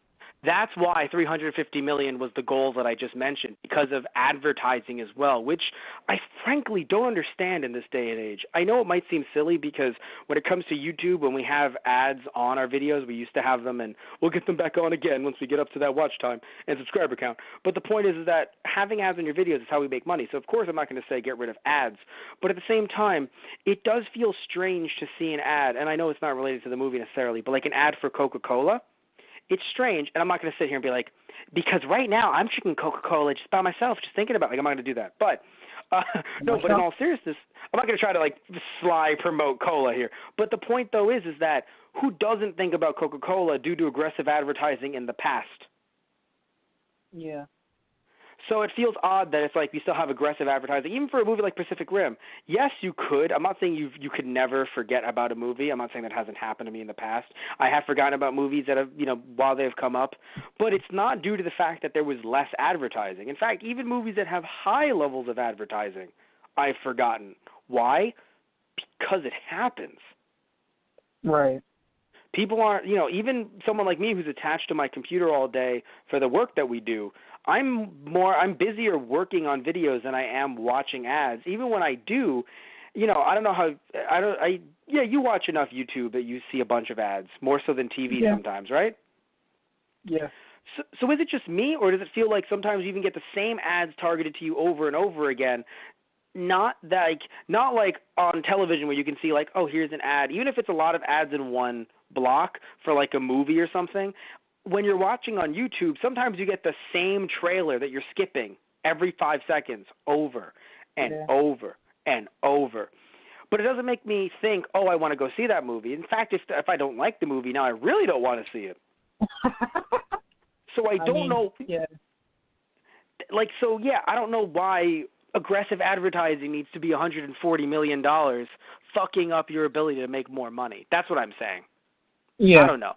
That's why 350 million was the goal that I just mentioned, because of advertising as well, which I frankly don't understand in this day and age. I know it might seem silly because when it comes to YouTube, when we have ads on our videos, we used to have them, and we'll get them back on again once we get up to that watch time and subscriber count. But the point is that having ads on your videos is how we make money. So, of course, I'm not going to say get rid of ads. But at the same time, it does feel strange to see an ad, and I know it's not related to the movie necessarily, but like an ad for Coca-Cola. It's strange, and I'm not going to sit here and be like, because right now I'm drinking Coca-Cola just by myself, just thinking about it. I'm not going to do that. But, no, but in all seriousness, I'm not going to try to, sly promote cola here. But the point, though, is that who doesn't think about Coca-Cola due to aggressive advertising in the past? Yeah. So it feels odd that it's we still have aggressive advertising, even for a movie like Pacific Rim. Yes, you could. I'm not saying you could never forget about a movie. I'm not saying that hasn't happened to me in the past. I have forgotten about movies that have, while they've come up. But it's not due to the fact that there was less advertising. In fact, even movies that have high levels of advertising, I've forgotten. Why? Because it happens. Right. People aren't, even someone like me who's attached to my computer all day for the work that we do, I'm busier working on videos than I am watching ads. Even when I do, I don't know how, you watch enough YouTube that you see a bunch of ads, more so than TV sometimes, right? Yeah. So is it just me, or does it feel like sometimes you even get the same ads targeted to you over and over again? Not like on television where you can see oh, here's an ad. Even if it's a lot of ads in one block for a movie or something, when you're watching on YouTube, sometimes you get the same trailer that you're skipping every 5 seconds over and over and over. But it doesn't make me think, oh, I want to go see that movie. In fact, if I don't like the movie now, I really don't want to see it. So I don't know. Yeah. I don't know why aggressive advertising needs to be $140 million, fucking up your ability to make more money. That's what I'm saying. Yeah. I don't know.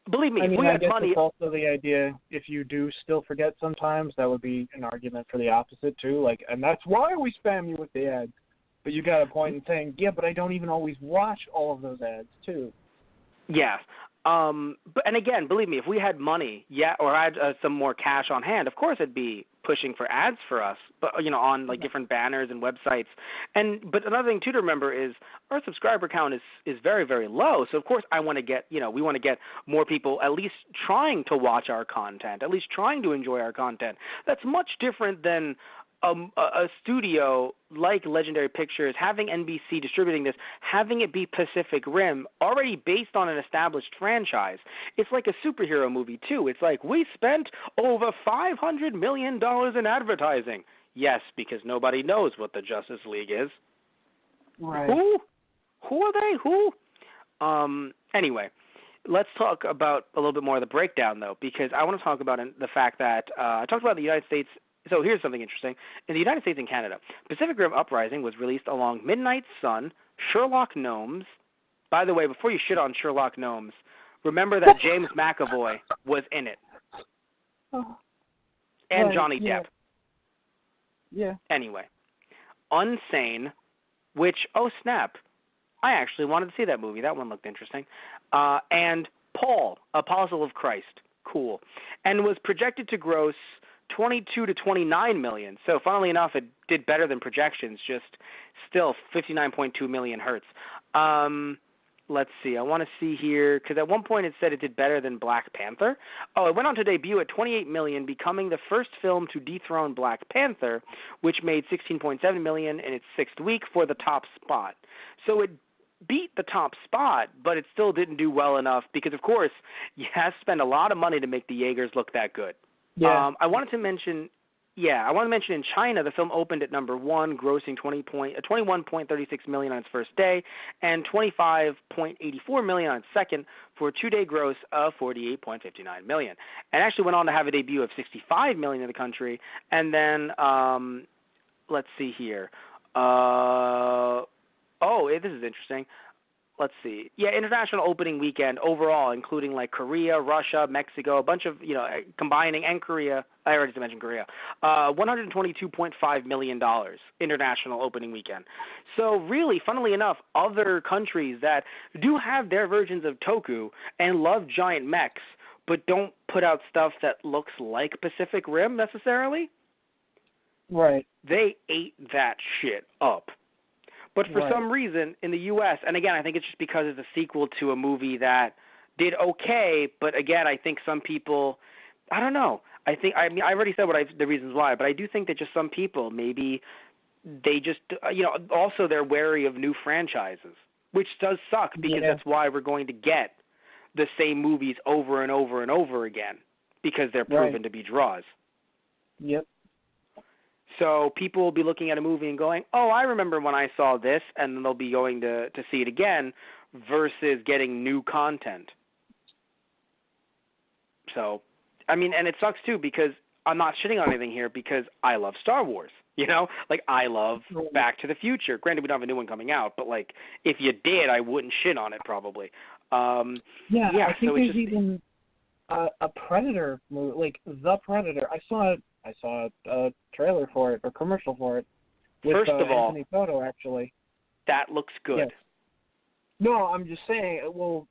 Believe me, if we had money. It's also the idea, if you do still forget sometimes, that would be an argument for the opposite too. And that's why we spam you with the ads. But you got a point in saying, yeah, but I don't even always watch all of those ads too. Yeah. And again, believe me, if we had money, or had some more cash on hand, of course it'd be pushing for ads for us, but on different banners and websites. But another thing too to remember is our subscriber count is very, very low. So of course I want to get, we want to get more people at least trying to watch our content, at least trying to enjoy our content. That's much different than a studio like Legendary Pictures, having NBC distributing this, having it be Pacific Rim, already based on an established franchise. It's like a superhero movie, too. It's like, we spent over $500 million in advertising. Yes, because nobody knows what the Justice League is. Right. Who? Who are they? Who? Anyway, let's talk about a little bit more of the breakdown, though, because I want to talk about the fact that I talked about the United States. So here's something interesting. In the United States and Canada, Pacific Rim Uprising was released along Midnight Sun, Sherlock Gnomes. By the way, before you shit on Sherlock Gnomes, remember that James McAvoy was in it. Oh. And Right, Johnny yeah. Depp. Yeah. Anyway, Unsane, which, oh snap, I actually wanted to see that movie. That one looked interesting. And Paul, Apostle of Christ. Cool. And was projected to gross 22 to 29 million. So funnily enough, it did better than projections, just still 59.2 million hurts. Let's see. I want to see here, because at one point it said it did better than Black Panther. Oh, it went on to debut at 28 million, becoming the first film to dethrone Black Panther, which made 16.7 million in its sixth week for the top spot. So it beat the top spot, but it still didn't do well enough because, of course, you have to spend a lot of money to make the Jaegers look that good. Yeah. I wanted to mention in China, the film opened at number one, grossing 21.36 million on its first day and 25.84 million on its second, for a two-day gross of 48.59 million. And actually went on to have a debut of 65 million in the country. And then, let's see here. This is interesting. Let's see. Yeah, international opening weekend overall, including like Korea, Russia, Mexico, a bunch of, combining, and Korea. I already mentioned Korea. $122.5 million international opening weekend. So really, funnily enough, other countries that do have their versions of Toku and love giant mechs, but don't put out stuff that looks like Pacific Rim necessarily, Right. they ate that shit up. But for Right. some reason, in the U.S., and again, I think it's just because it's a sequel to a movie that did okay, but again, I think some people, I don't know. I already said the reasons why, but I do think that just some people, maybe they just, also they're wary of new franchises, which does suck because that's why we're going to get the same movies over and over and over again, because they're proven to be draws. Yep. So people will be looking at a movie and going, oh, I remember when I saw this, and then they'll be going to see it again versus getting new content. So, and it sucks too because I'm not shitting on anything here because I love Star Wars, Like, I love Back to the Future. Granted, we don't have a new one coming out, but, like, if you did, I wouldn't shit on it probably. I think so there's even a Predator movie, like The Predator. I saw a trailer for it, or commercial for it. With, First of all, Anthony Photo, actually. That looks good. Yes. No, I'm just saying, well,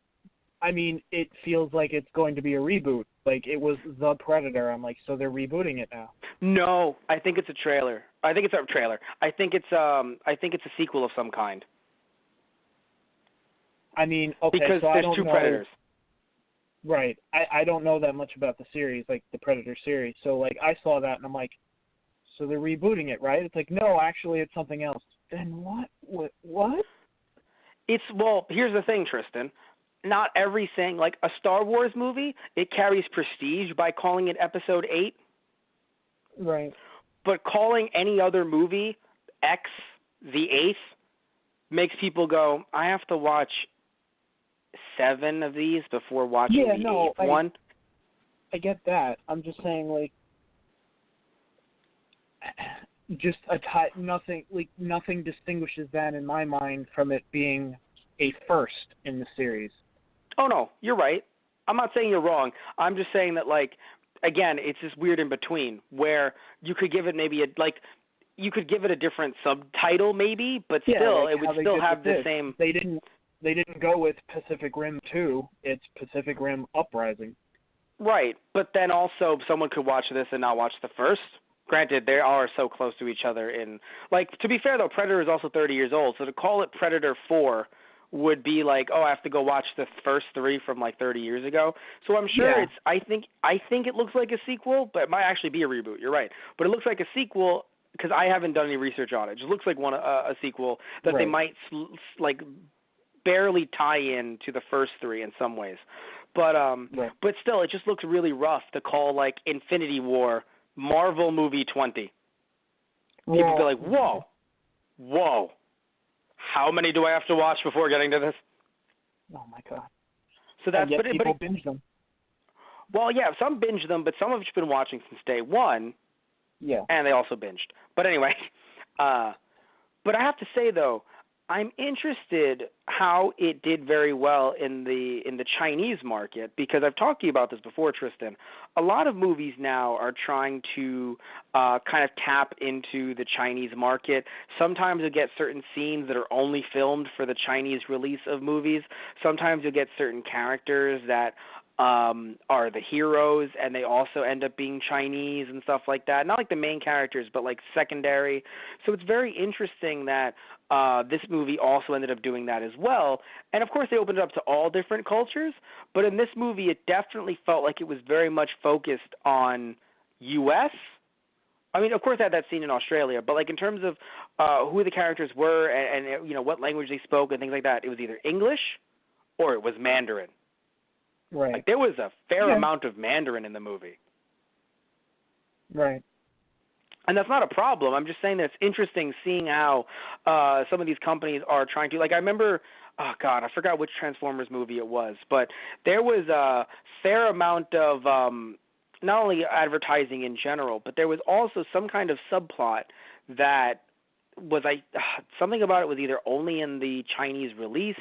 it feels like it's going to be a reboot. Like, it was The Predator. I'm like, so they're rebooting it now. No, I think it's a trailer. I think it's a sequel of some kind. Okay, because so there's two Predators. Right. I don't know that much about the series, like the Predator series. So, like, I saw that and I'm like, so they're rebooting it, right? It's like, no, actually, it's something else. Then what? What? Well, here's the thing, Tristan. Not everything, like a Star Wars movie, it carries prestige by calling it Episode 8. Right. But calling any other movie X the 8th makes people go, I have to watch 7 of these before watching the 8th one. I get that. I'm just saying, like, just nothing distinguishes that in my mind from it being a first in the series. Oh no, you're right. I'm not saying you're wrong. I'm just saying that, like, again, it's this weird in between where you could give it you could give it a different subtitle maybe, but still it would still have the same. They didn't go with Pacific Rim 2. It's Pacific Rim Uprising. Right, but then also someone could watch this and not watch the first. Granted, they are so close to each other to be fair though, Predator is also 30 years old, so to call it Predator 4 would be like, oh, I have to go watch the first 3 from like 30 years ago. So I'm sure I think it looks like a sequel, but it might actually be a reboot. You're right. But it looks like a sequel because I haven't done any research on it. It just looks like a sequel that they might like barely tie in to the first three in some ways. But but still, it just looks really rough to call like Infinity War Marvel movie 20. People be like, whoa, how many do I have to watch before getting to this? Oh my god! So that's people binge them. Well, yeah, some binge them, but some have just been watching since day one. Yeah. And they also binged. But anyway, but I have to say though, I'm interested how it did very well in the Chinese market, because I've talked to you about this before, Tristan. A lot of movies now are trying to kind of tap into the Chinese market. Sometimes you'll get certain scenes that are only filmed for the Chinese release of movies. Sometimes you'll get certain characters that are the heroes, and they also end up being Chinese and stuff like that. Not like the main characters, but like secondary. So it's very interesting that this movie also ended up doing that as well. And of course they opened it up to all different cultures, but in this movie it definitely felt like it was very much focused on U.S. I mean, of course, I had that scene in Australia, but like in terms of who the characters were and you know what language they spoke and things like that, it was either English or it was Mandarin. Right. Like there was a fair amount of Mandarin in the movie. Right. And that's not a problem. I'm just saying that it's interesting seeing how some of these companies are trying to, like I remember, oh God, I forgot which Transformers movie it was, but there was a fair amount of not only advertising in general, but there was also some kind of subplot that was something about it was either only in the Chinese release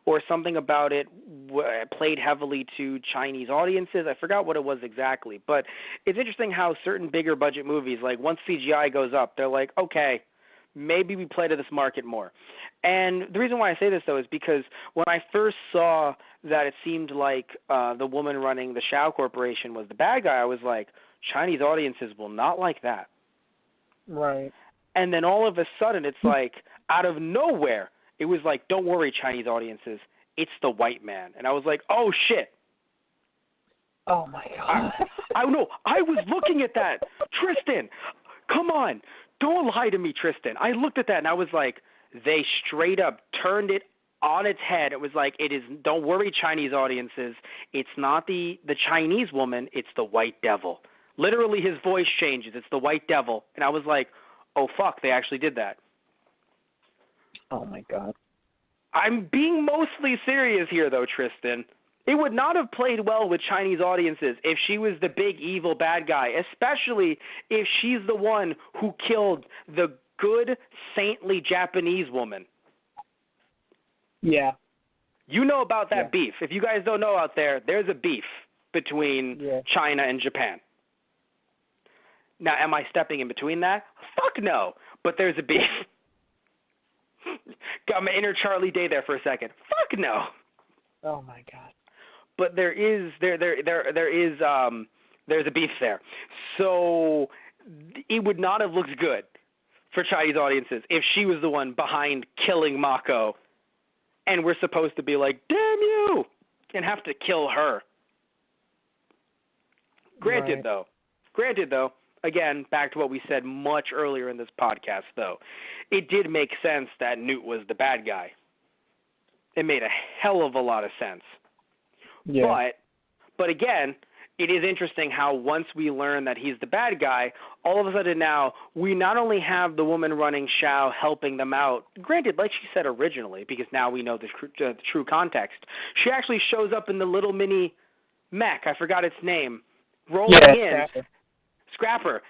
or something about it played heavily to Chinese audiences. I forgot what it was exactly, but it's interesting how certain bigger budget movies, like once CGI goes up, they're like, okay, maybe we play to this market more. And the reason why I say this, though, is because when I first saw that it seemed like the woman running the Shao Corporation was the bad guy, I was like, Chinese audiences will not like that. Right. And then all of a sudden, it's like, out of nowhere, it was like, don't worry, Chinese audiences, it's the white man. And I was like, oh, shit. Oh, my God. I know. I was looking at that. Tristan, come on. Don't lie to me, Tristan. I looked at that, and I was like, they straight up turned it on its head. It was like, it is, don't worry, Chinese audiences, it's not the Chinese woman, it's the white devil. Literally, his voice changes. It's the white devil. And I was like, oh, fuck, they actually did that. Oh, my God. I'm being mostly serious here, though, Tristan. It would not have played well with Chinese audiences if she was the big evil bad guy, especially if she's the one who killed the good, saintly Japanese woman. Yeah. You know about that beef. If you guys don't know out there, there's a beef between China and Japan. Now, am I stepping in between that? Fuck no. But there's a beef. Got my inner Charlie Day there for a second. Fuck no. Oh my God. But there's a beef there. So it would not have looked good for Chinese audiences if she was the one behind killing Mako, and we're supposed to be like, damn you, and have to kill her. Granted, though, again, back to what we said much earlier in this podcast, though, it did make sense that Newt was the bad guy. It made a hell of a lot of sense. Yeah. But again, it is interesting how once we learn that he's the bad guy, all of a sudden now we not only have the woman running Shao helping them out, granted, like she said originally, because now we know the true context, she actually shows up in the little mini mech, I forgot its name, rolling in, Scrapper,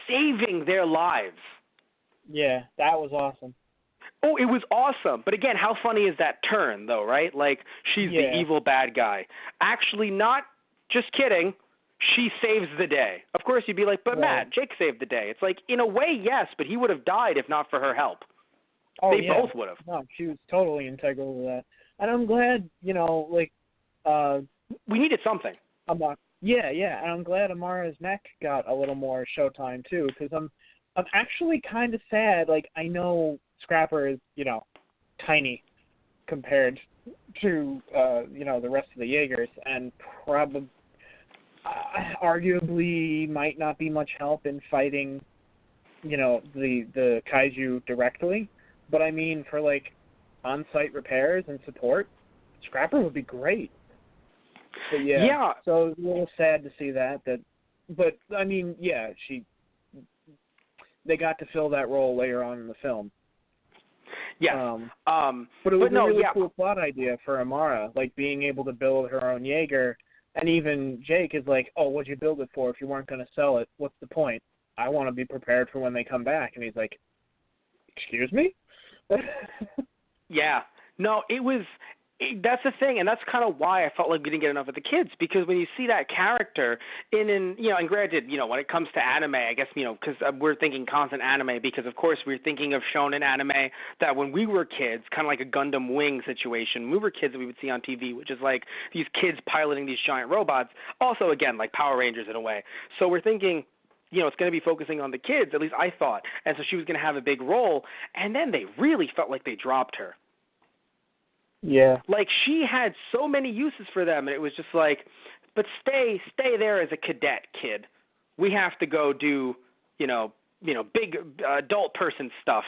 saving their lives. Yeah, that was awesome. Oh, it was awesome. But again, how funny is that turn, though, right? Like, she's the evil bad guy. Actually, not just kidding. She saves the day. Of course, you'd be like, but Matt, Jake saved the day. It's like, in a way, yes, but he would have died if not for her help. Oh, they both would have. No, she was totally integral to that. And I'm glad, we needed something. And I'm glad Amara's neck got a little more showtime, too, because I'm actually kind of sad. Like, I know Scrapper is, tiny compared to, the rest of the Jaegers, and probably, arguably might not be much help in fighting the kaiju directly, but I mean for like on-site repairs and support, Scrapper would be great. But yeah. So it was a little sad to see that. But I mean, yeah, they got to fill that role later on in the film. Yeah. But it was a really cool plot idea for Amara, like being able to build her own Jaeger. And even Jake is like, oh, what'd you build it for if you weren't going to sell it? What's the point? I want to be prepared for when they come back. And he's like, excuse me? Yeah. No, that's the thing, and that's kind of why I felt like we didn't get enough of the kids, because when you see that character and granted, when it comes to anime, I guess, because we're thinking constant anime, because of course we're thinking of shonen anime that when we were kids, kind of like a Gundam Wing situation, when we were kids that we would see on TV, which is like these kids piloting these giant robots, also again, like Power Rangers in a way. So we're thinking, it's going to be focusing on the kids, at least I thought, and so she was going to have a big role, and then they really felt like they dropped her. Yeah. Like, she had so many uses for them, and it was just like, but stay there as a cadet, kid. We have to go do, big adult person stuff,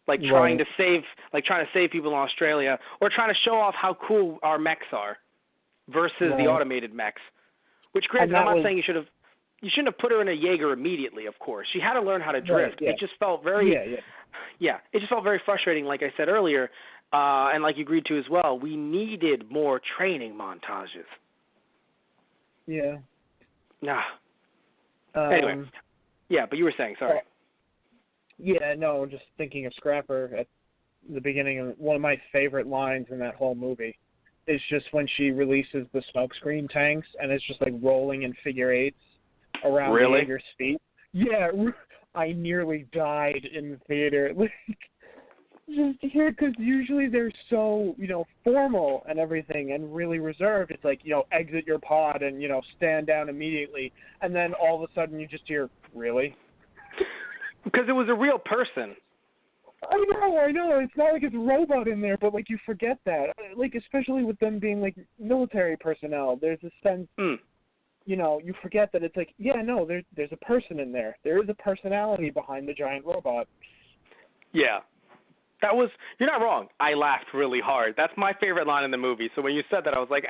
like trying to save people in Australia, or trying to show off how cool our mechs are versus the automated mechs. Which, granted, I'm not saying you shouldn't have put her in a Jaeger immediately, of course. She had to learn how to drift. Right, yeah. It just felt very it just felt very frustrating, like I said earlier. And like you agreed to as well, we needed more training montages. Yeah. Nah. Anyway. Yeah, but you were saying, sorry. Yeah, no, just thinking of Scrapper at the beginning of one of my favorite lines in that whole movie is just when she releases the smokescreen tanks and it's just like rolling in figure eights around the Jaeger's feet. Yeah, I nearly died in the theater. Just to hear, because usually they're so, formal and everything and really reserved. It's like, exit your pod and, stand down immediately. And then all of a sudden you just hear, really? Because it was a real person. I know. It's not like it's a robot in there, but, like, you forget that. Like, especially with them being, like, military personnel. There's a sense, you forget that it's like, there's a person in there. There is a personality behind the giant robot. Yeah. You're not wrong. I laughed really hard. That's my favorite line in the movie. So when you said that, I was like,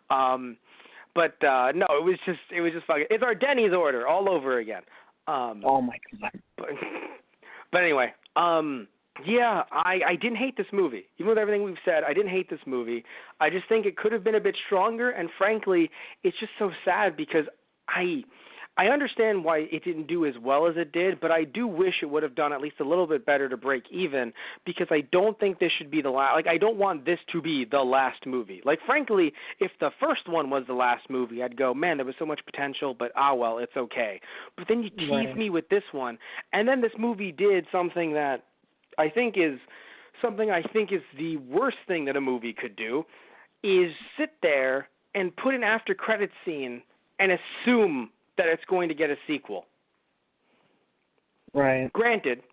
But no, it was just fucking. It's our Denny's order all over again. Oh my God. But anyway, yeah, I didn't hate this movie. Even with everything we've said, I didn't hate this movie. I just think it could have been a bit stronger, and frankly, it's just so sad because I understand why it didn't do as well as it did, but I do wish it would have done at least a little bit better to break even, because I don't think this should be the last. Like, I don't want this to be the last movie. Like, frankly, if the first one was the last movie, I'd go, man, there was so much potential, but well, it's okay. But then you tease me with this one, and then this movie did something that I think is the worst thing that a movie could do, is sit there and put an after credits scene and assume that it's going to get a sequel. Right. Granted,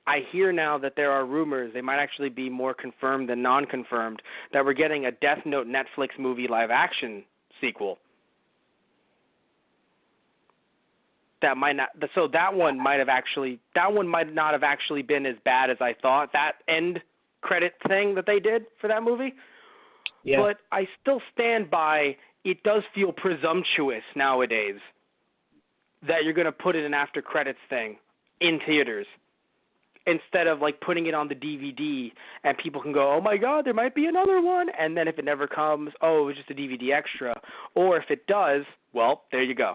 I hear now that there are rumors, they might actually be more confirmed than non-confirmed, that we're getting a Death Note Netflix movie live-action sequel. That might not. So that one might not have actually been as bad as I thought. That end credit thing that they did for that movie. Yeah. But I still stand by. It does feel presumptuous nowadays that you're going to put in an after credits thing in theaters instead of like putting it on the DVD and people can go, oh my God, there might be another one. And then if it never comes, oh, it was just a DVD extra. Or if it does, well, there you go.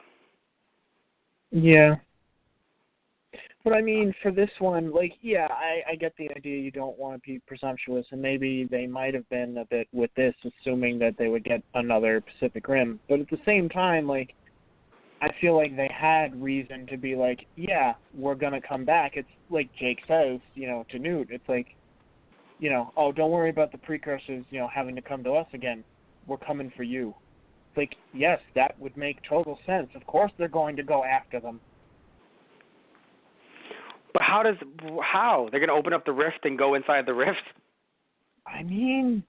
Yeah. But I mean, for this one, like, yeah, I get the idea you don't want to be presumptuous, and maybe they might have been a bit with this, assuming that they would get another Pacific Rim. But at the same time, like, I feel like they had reason to be like, yeah, we're going to come back. It's like Jake says, to Newt, it's like, oh, don't worry about the precursors, having to come to us again. We're coming for you. It's like, yes, that would make total sense. Of course they're going to go after them. But how? They're going to open up the rift and go inside the rift? I mean...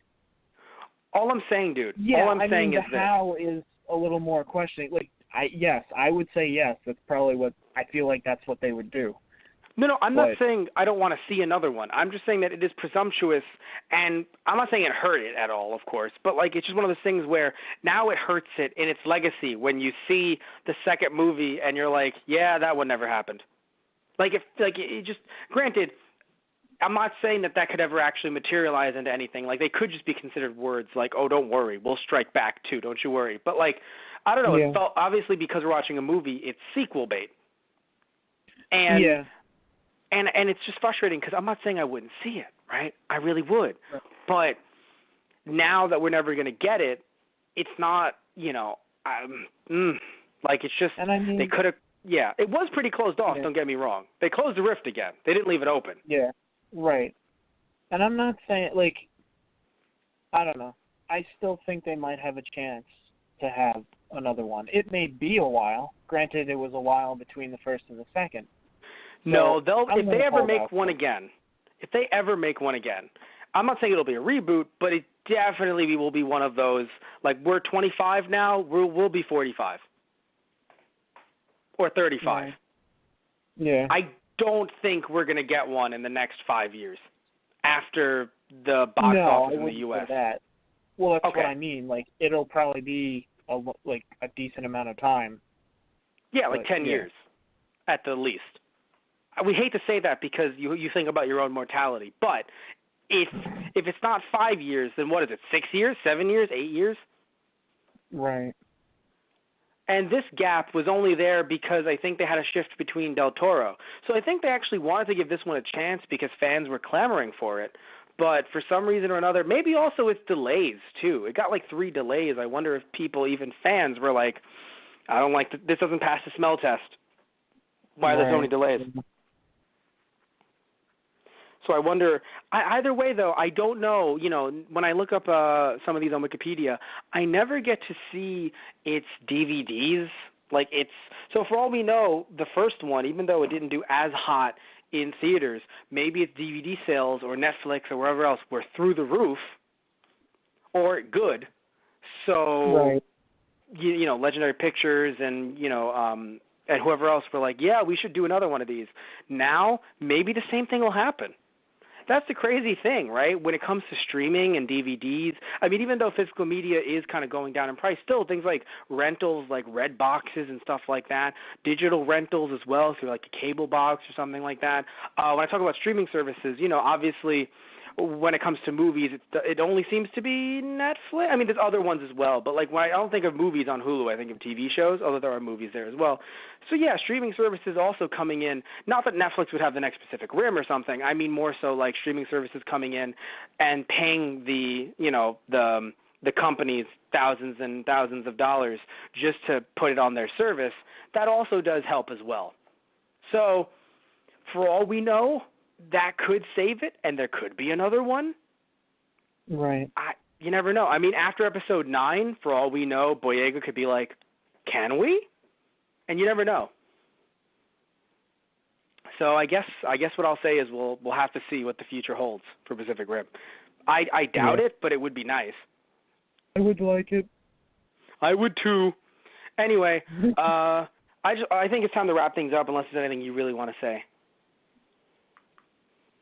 All I'm saying, dude, yeah, all I'm saying is the how is a little more questioning. Like, I would say yes. That's probably what I feel like. That's what they would do. No, I'm not saying I don't want to see another one. I'm just saying that it is presumptuous, and I'm not saying it hurt it at all, of course, but like it's just one of those things where now it hurts it in its legacy when you see the second movie and you're like, yeah, that one never happened. Like it just, granted, I'm not saying that could ever actually materialize into anything. Like they could just be considered words like, oh, don't worry, we'll strike back too, don't you worry. But like, I don't know, It felt, obviously because we're watching a movie, it's sequel bait. And And it's just frustrating because I'm not saying I wouldn't see it, right? I really would. Right. But now that we're never going to get it, it's not, like it's just, they could have, it was pretty closed off, don't get me wrong. They closed the rift again. They didn't leave it open. Yeah, right. And I'm not saying, like, I don't know. I still think they might have a chance to have another one. It may be a while. Granted, it was a while between the first and the second. So no, if they ever make one again, I'm not saying it'll be a reboot, but it definitely will be one of those, like we're 25 now, we'll be 45. Or 35. Yeah. I don't think we're going to get one in the next 5 years after the box office in the U.S. That. Well, that's what I mean. Like, it'll probably be a decent amount of time. Yeah, like 10 years at the least. We hate to say that because you think about your own mortality, but if it's not 5 years, then what is it? 6 years, 7 years, 8 years? Right. And this gap was only there because I think they had a shift between Del Toro. So I think they actually wanted to give this one a chance because fans were clamoring for it. But for some reason or another, maybe also it's delays too. It got like 3 delays. I wonder if people, even fans, were like, I don't like this doesn't pass the smell test. Why are there so many delays? So I wonder, either way though, I don't know, when I look up some of these on Wikipedia, I never get to see its DVDs. So for all we know, the first one, even though it didn't do as hot in theaters, maybe its DVD sales or Netflix or wherever else were through the roof or good. So, Legendary Pictures and, and whoever else were like, yeah, we should do another one of these. Now, maybe the same thing will happen. That's the crazy thing, right? When it comes to streaming and DVDs, I mean, even though physical media is kind of going down in price, still things like rentals, like red boxes and stuff like that, digital rentals as well, through like a cable box or something like that. When I talk about streaming services, obviously when it comes to movies, it only seems to be Netflix. I mean, there's other ones as well, but like when I don't think of movies on Hulu, I think of TV shows, although there are movies there as well. So yeah, streaming services also coming in. Not that Netflix would have the next Pacific Rim or something. I mean more so like streaming services coming in and paying the companies thousands and thousands of dollars just to put it on their service. That also does help as well. So for all we know, that could save it, and there could be another one. Right. You never know. I mean, after episode 9, for all we know, Boyega could be like, can we? And you never know. So I guess what I'll say is we'll have to see what the future holds for Pacific Rim. I doubt it, but it would be nice. I would like it. I would too. Anyway, I think it's time to wrap things up unless there's anything you really want to say.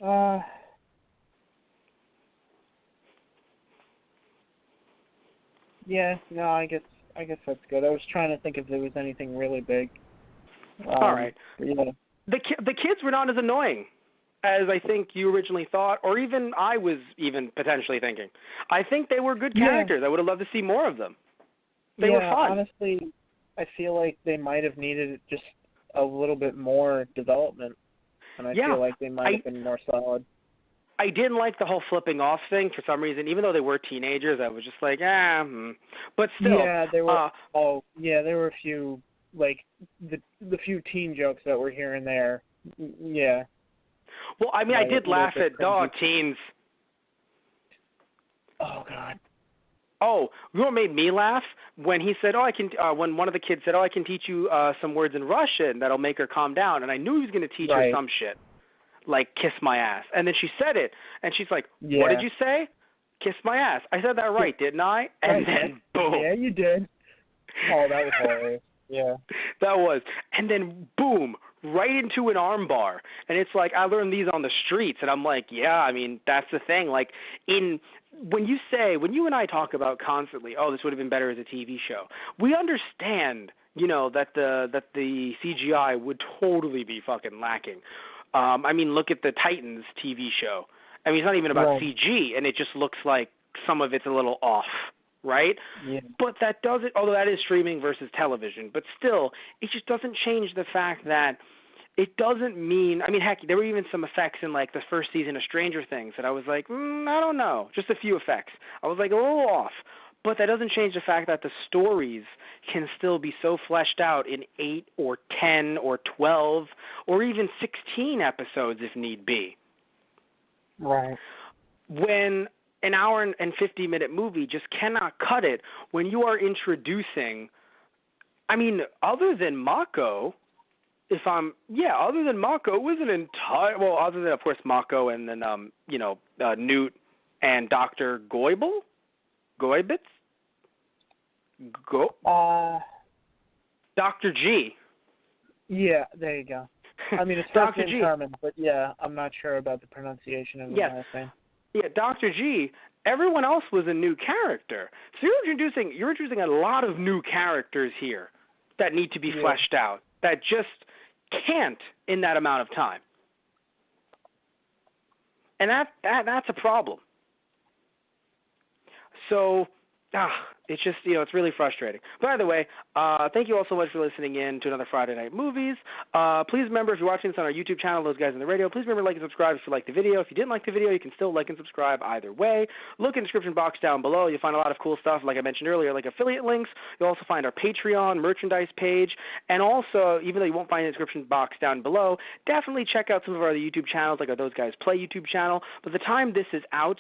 I guess that's good. I was trying to think if there was anything really big. All right. Yeah. The kids were not as annoying as I think you originally thought, or even I was even potentially thinking. I think they were good characters. I would have loved to see more of them. They were fun. Honestly, I feel like they might have needed just a little bit more development. And I feel like they might have been more solid. I didn't like the whole flipping off thing for some reason. Even though they were teenagers, I was just like, But still. Yeah, there were. There were a few, like the few teen jokes that were here and there. Yeah. Well, I mean, I did laugh at teens. Oh God. Oh, you know what made me laugh? When he said, when one of the kids said, I can teach you some words in Russian that'll make her calm down. And I knew he was going to teach her some shit, like kiss my ass. And then she said it, and she's like, what did you say? Kiss my ass. I said that right, didn't I? And then, boom. Yeah, you did. Oh, that was hilarious. Yeah. That was. And then, boom, right into an armbar. And it's like, I learned these on the streets. And I'm like, yeah, I mean, that's the thing. Like, when you and I talk about constantly, oh, this would have been better as a TV show, we understand, that the CGI would totally be fucking lacking. I mean, look at the Titans TV show. I mean, it's not even about CG, and it just looks like some of it's a little off, right? Yeah. But that doesn't, although that is streaming versus television, but still, it just doesn't change the fact that it doesn't mean, I mean, heck, there were even some effects in, like, the first season of Stranger Things that I was like, I don't know, just a few effects. I was like a little off. But that doesn't change the fact that the stories can still be so fleshed out in 8 or 10 or 12 or even 16 episodes if need be. Right. When an hour and 50-minute movie just cannot cut it when you are introducing, I mean, other than Mako, other than Mako, it was an entire, well, other than, of course, Mako and then, Newt and Dr. Goibitz? Dr. G. Yeah, there you go. I mean, it's Dr. Dr. G. Herman, but yeah, I'm not sure about the pronunciation of the last name. Yeah, Dr. G. Everyone else was a new character. So you're introducing a lot of new characters here that need to be fleshed out, that just can't in that amount of time. And that's a problem. So, it's just, it's really frustrating. By the way, thank you all so much for listening in to another Friday Night Movies. Please remember, if you're watching this on our YouTube channel, those guys on the radio, please remember to like and subscribe if you like the video. If you didn't like the video, you can still like and subscribe either way. Look in the description box down below. You'll find a lot of cool stuff, like I mentioned earlier, like affiliate links. You'll also find our Patreon merchandise page. And also, even though you won't find the description box down below, definitely check out some of our other YouTube channels, like our Those Guys Play YouTube channel. By the time this is out,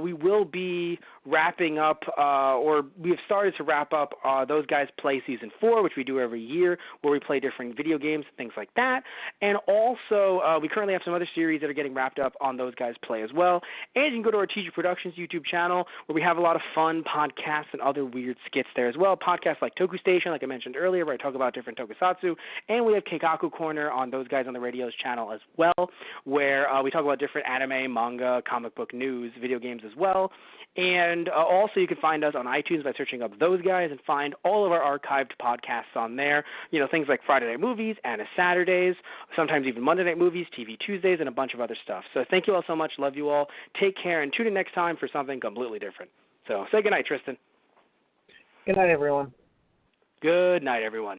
we will be wrapping up, or we have started to wrap up Those Guys Play Season 4, which we do every year, where we play different video games, things like that. And also, we currently have some other series that are getting wrapped up on Those Guys Play as well. And you can go to our TG Productions YouTube channel, where we have a lot of fun podcasts and other weird skits there as well. Podcasts like Toku Station, like I mentioned earlier, where I talk about different tokusatsu. And we have Keikaku Corner on Those Guys on the Radio's channel as well, where we talk about different anime, manga, comic book news, video games as well. And also you can find us on iTunes by searching up Those Guys and find all of our archived podcasts on there. Things like Friday Night Movies, Anna Saturdays, sometimes even Monday Night Movies, TV Tuesdays, and a bunch of other stuff. So thank you all so much. Love you all. Take care, and tune in next time for something completely different. So say goodnight, Tristan. Good night, everyone. Good night, everyone.